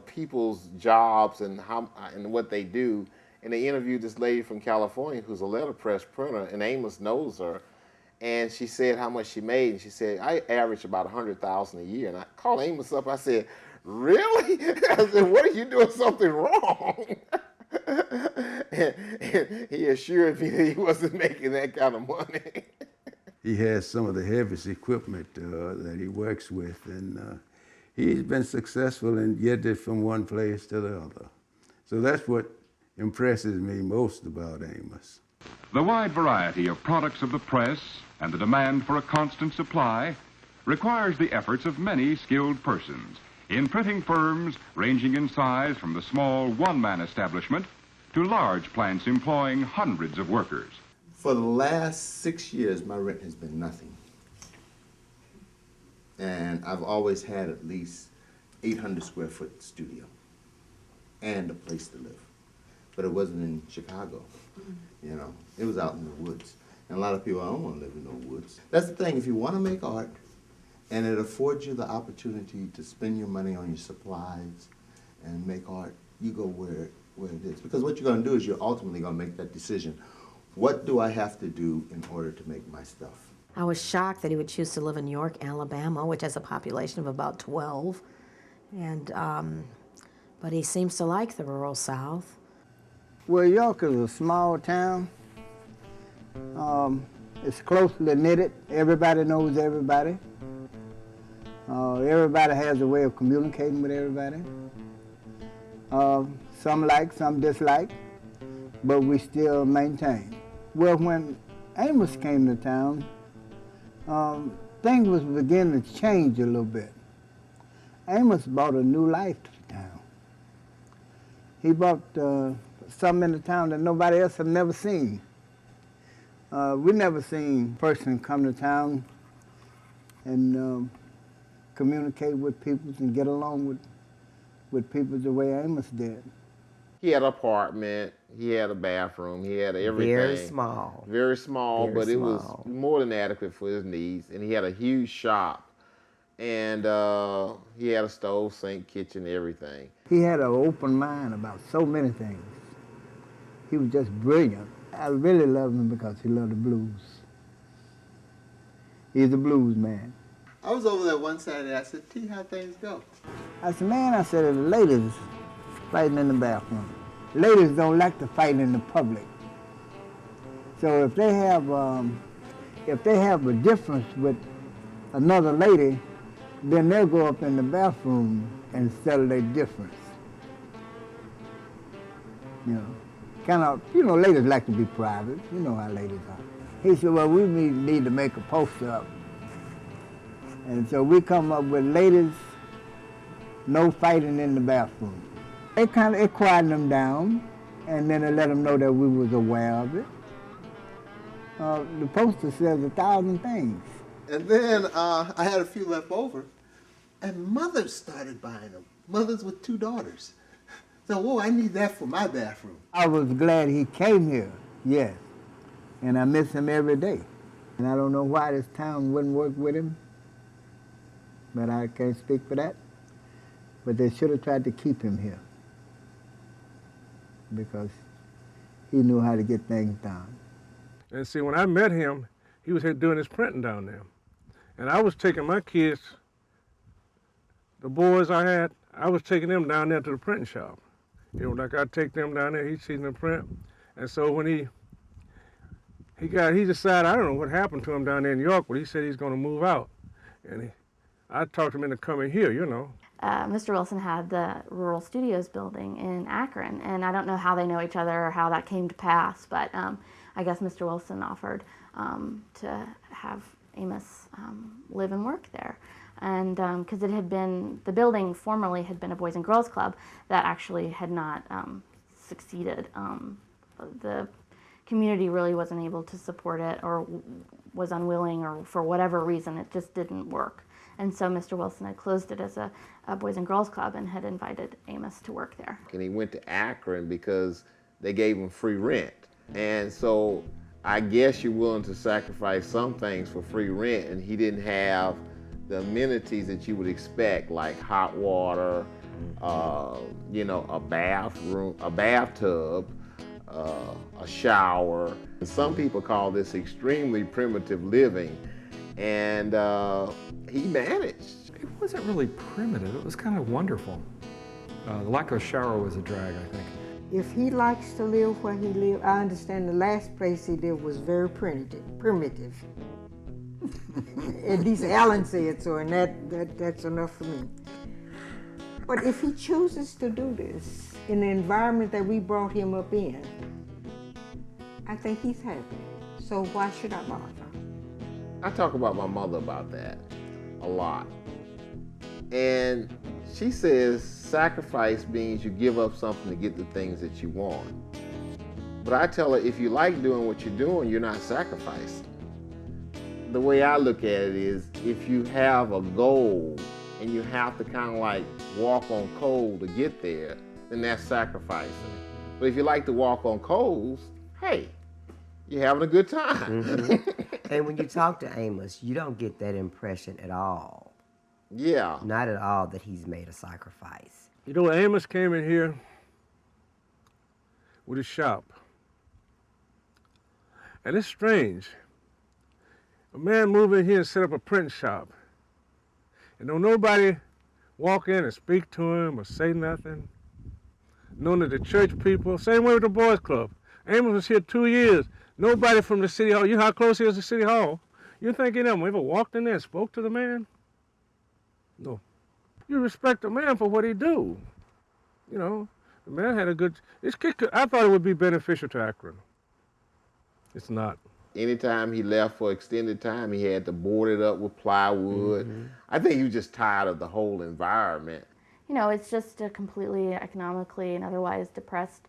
S15: people's jobs and what they do. And they interviewed this lady from California who's a letterpress printer, and Amos knows her. And she said how much she made, and she said, I average about $100,000 a year. And I called Amos up, I said, really? I said, what are you doing something wrong? and he assured me that he wasn't making that kind of money.
S16: He has some of the heaviest equipment that he works with, and he's been successful in getting it from one place to the other. So that's what impresses me most about Amos.
S5: The wide variety of products of the press and the demand for a constant supply requires the efforts of many skilled persons in printing firms ranging in size from the small one-man establishment to large plants employing hundreds of workers.
S2: For the last 6 years, my rent has been nothing. And I've always had at least 800 square foot studio and a place to live. But it wasn't in Chicago, you know. It was out in the woods. And a lot of people, I don't want to live in no woods. That's the thing, if you want to make art and it affords you the opportunity to spend your money on your supplies and make art, you go where it is. Because what you're going to do is you're ultimately going to make that decision. What do I have to do in order to make my stuff?
S13: I was shocked that he would choose to live in York, Alabama, which has a population of about 12. But he seems to like the rural South.
S20: Well, York is a small town. It's closely knitted. Everybody knows everybody. Everybody has a way of communicating with everybody. Some like, some dislike, but we still maintain. Well, when Amos came to town, things was beginning to change a little bit. Amos brought a new life to the town. He brought something in the town that nobody else had never seen. We never seen a person come to town and communicate with people and get along with people the way Amos did.
S15: He had an apartment, he had a bathroom, he had everything.
S17: Very small.
S15: Very small,
S17: Very
S15: but it
S17: small.
S15: was more than adequate for his needs. And he had a huge shop. And he had a stove, sink, kitchen, everything.
S20: He had an open mind about so many things. He was just brilliant. I really loved him because he loved the blues. He's a blues man.
S2: I was over there one Saturday. I said, T, how things go?
S20: I said, man, I said, the ladies fighting in the bathroom. Ladies don't like to fight in the public. So if they have a difference with another lady, then they'll go up in the bathroom and settle their difference. You know, kind of, you know, ladies like to be private. You know how ladies are. He said, well, we need to make a poster up. And so we come up with ladies, no fighting in the bathroom. It kind of quieted them down, and then it let them know that we was aware of it. The poster says 1,000 things.
S2: And then I had a few left over, and mothers started buying them. Mothers with 2 daughters. So, whoa, I need that for my bathroom.
S20: I was glad he came here, yes. And I miss him every day. And I don't know why this town wouldn't work with him, but I can't speak for that. But they should have tried to keep him here because he knew how to get things done.
S23: And see, when I met him, he was here doing his printing down there. And I was taking my kids, the boys I had, I was taking them down there to the printing shop. You know, like I'd take them down there, he'd see them print. And so when he decided, I don't know what happened to him down there in York, but he said he's going to move out. And I talked him into coming here, you know.
S10: Mr. Wilson had the Rural Studios building in Akron, and I don't know how they know each other or how that came to pass, but I guess Mr. Wilson offered to have Amos live and work there. And because it had been, the building formerly had been a Boys and Girls Club that actually had not succeeded. The community really wasn't able to support it, or was unwilling, or for whatever reason it just didn't work. And so Mr. Wilson had closed it as a Boys and Girls Club and had invited Amos to work there.
S15: And he went to Akron because they gave him free rent. And so I guess you're willing to sacrifice some things for free rent, and he didn't have the amenities that you would expect, like hot water, you know, a bathroom, a bathtub, a shower. And some people call this extremely primitive living, and he managed.
S3: It wasn't really primitive, it was kind of wonderful. The lack of a shower was a drag, I think.
S18: If he likes to live where he lived, I understand the last place he lived was very primitive. At least Alan said so, and that's enough for me. But if he chooses to do this in the environment that we brought him up in, I think he's happy. So why should I bother?
S15: I talk about my mother about that a lot. And she says sacrifice means you give up something to get the things that you want. But I tell her, if you like doing what you're doing, you're not sacrificing. The way I look at it is, if you have a goal and you have to kind of like walk on coal to get there, then that's sacrificing. But if you like to walk on coals, hey, you're having a good time.
S17: Mm-hmm. And when you talk to Amos, you don't get that impression at all.
S15: Yeah.
S17: Not at all that he's made a sacrifice.
S23: You know, Amos came in here with a shop. And it's strange. A man move in here and set up a print shop. And don't nobody walk in and speak to him or say nothing. None of the church people. Same way with the boys club. Amos was here 2 years. Nobody from the city hall. You know how close he is to City Hall? You think any of them ever walked in there and spoke to the man? No. You respect the man for what he do. You know, the man had a good, I thought it would be beneficial to Akron. It's not.
S15: Anytime he left for extended time, he had to board it up with plywood. Mm-hmm. I think he was just tired of the whole environment.
S10: You know, it's just a completely economically and otherwise depressed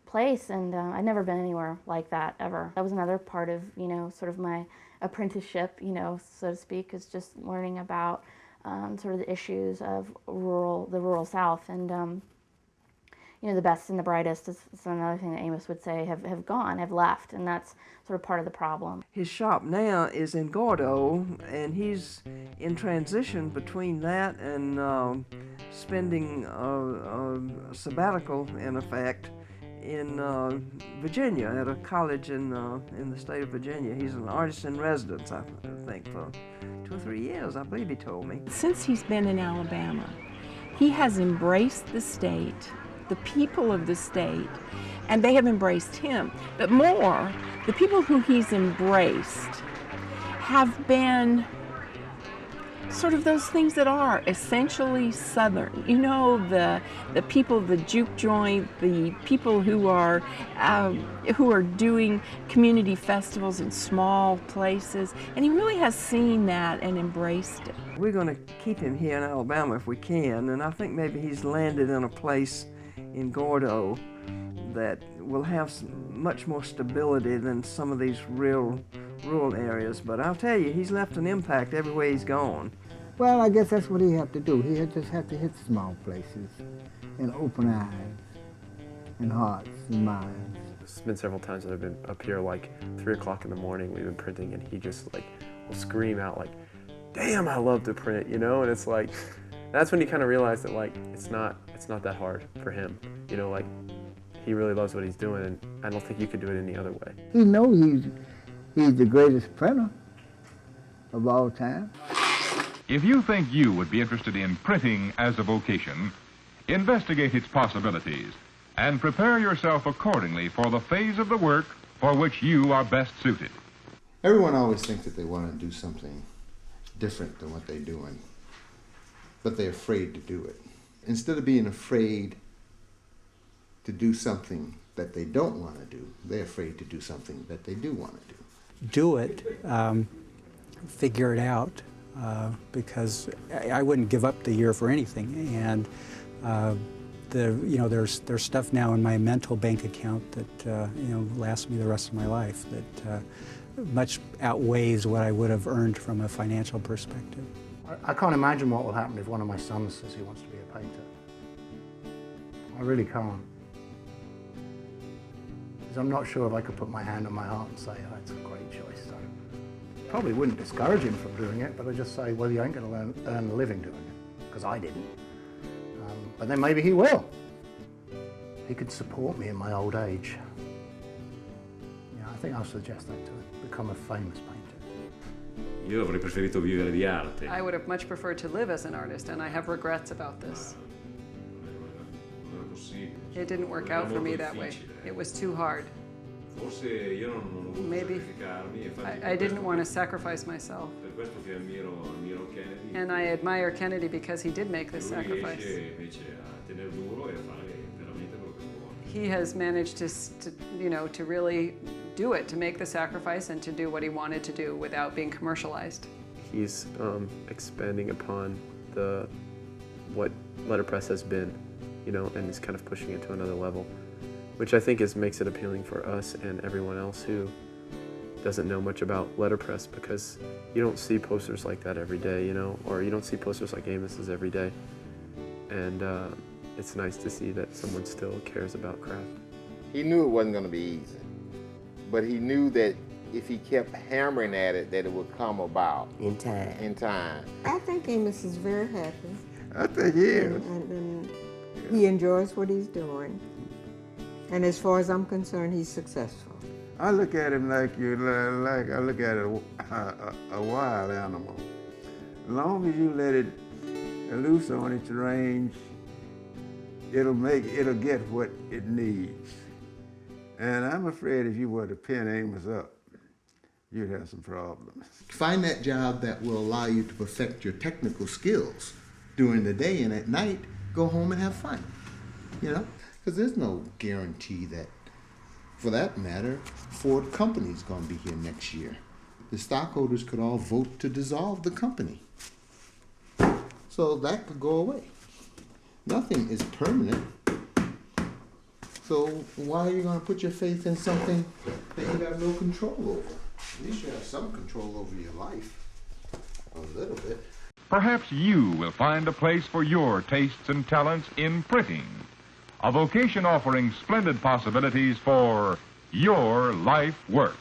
S10: place, and I'd never been anywhere like that ever. That was another part of, you know, sort of my apprenticeship, you know, so to speak, is just learning about sort of the issues of the rural South, and you know, the best and the brightest is another thing that Amos would say have left, and that's sort of part of the problem.
S6: His shop now is in Gordo, and he's in transition between that and spending a sabbatical, in effect, in Virginia, at a college in the state of Virginia. He's an artist in residence, I think, for 2 or 3 years, I believe he told me.
S7: Since he's been in Alabama, he has embraced the state, the people of the state, and they have embraced him. But more, the people who he's embraced have been sort of those things that are essentially Southern. You know, the people of the juke joint, the people who are doing community festivals in small places, and he really has seen that and embraced it.
S6: We're going to keep him here in Alabama if we can, and I think maybe he's landed in a place in Gordo that will have much more stability than some of these rural areas. But I'll tell you, he's left an impact everywhere he's gone.
S20: Well, I guess that's what he have to do. He just have to hit small places and open eyes and hearts and minds.
S12: There's been several times that I've been up here like 3 o'clock in the morning, we've been printing, and he just like will scream out like, "Damn, I love to print," you know? And it's like, that's when you kind of realize that like it's not that hard for him, you know, like he really loves what he's doing, and I don't think you could do it any other way.
S20: He knows he's the greatest printer of all time.
S5: If you think you would be interested in printing as a vocation, investigate its possibilities and prepare yourself accordingly for the phase of the work for which you are best suited.
S2: Everyone always thinks that they want to do something different than what they're doing. but they're afraid to do it. Instead of being afraid to do something that they don't want to do, they're afraid to do something that they do want to do.
S1: Do it, figure it out, because I wouldn't give up the year for anything. And there's stuff now in my mental bank account that lasts me the rest of my life that much outweighs what I would have earned from a financial perspective.
S25: I can't imagine what will happen if one of my sons says he wants to be a painter. I really can't. Because I'm not sure if I could put my hand on my heart and say, oh, it's a great choice. So probably wouldn't discourage him from doing it, but I'd just say, well, you ain't going to earn a living doing it, because I didn't. But then maybe he will. He could support me in my old age. Yeah, I think I'll suggest that to him, become a famous painter.
S14: Io avrei preferito vivere di arte.
S19: I would have much preferred to live as an artist, and I have regrets about this. It didn't work out for me that way. It was too hard.
S14: Forse io non ho voluto
S19: Maybe
S14: sacrificarmi, infatti
S19: I didn't want to sacrifice myself.
S14: Per questo che ammiro Kennedy.
S19: And I admire Kennedy because he did make this
S14: Lui
S19: sacrifice.
S14: riesce invece a tenere duro e a fare veramente quello che vuole.
S19: He has managed to really do it, to make the sacrifice and to do what he wanted to do without being commercialized.
S12: He's expanding upon what letterpress has been, and is kind of pushing it to another level, which I think makes it appealing for us and everyone else who doesn't know much about letterpress, because you don't see posters like that every day, or you don't see posters like Amos's every day. And it's nice to see that someone still cares about craft.
S15: He knew it wasn't going to be easy, but he knew that if he kept hammering at it, that it would come about.
S17: In time.
S15: In time.
S21: I think Amos is very happy.
S16: I think he is.
S21: And he enjoys what he's doing. And as far as I'm concerned, he's successful.
S16: I look at him like I look at a wild animal. As long as you let it loose on its range, it'll get what it needs. And I'm afraid if you were to pin Amos up, you'd have some problems.
S2: Find that job that will allow you to perfect your technical skills during the day, and at night, go home and have fun, Because there's no guarantee that, for that matter, Ford Company's going to be here next year. The stockholders could all vote to dissolve the company. So that could go away. Nothing is permanent. So why are you going to put your faith in something that you have no control over? At least you have some control over your life. A little bit.
S5: Perhaps you will find a place for your tastes and talents in printing. A vocation offering splendid possibilities for your life work.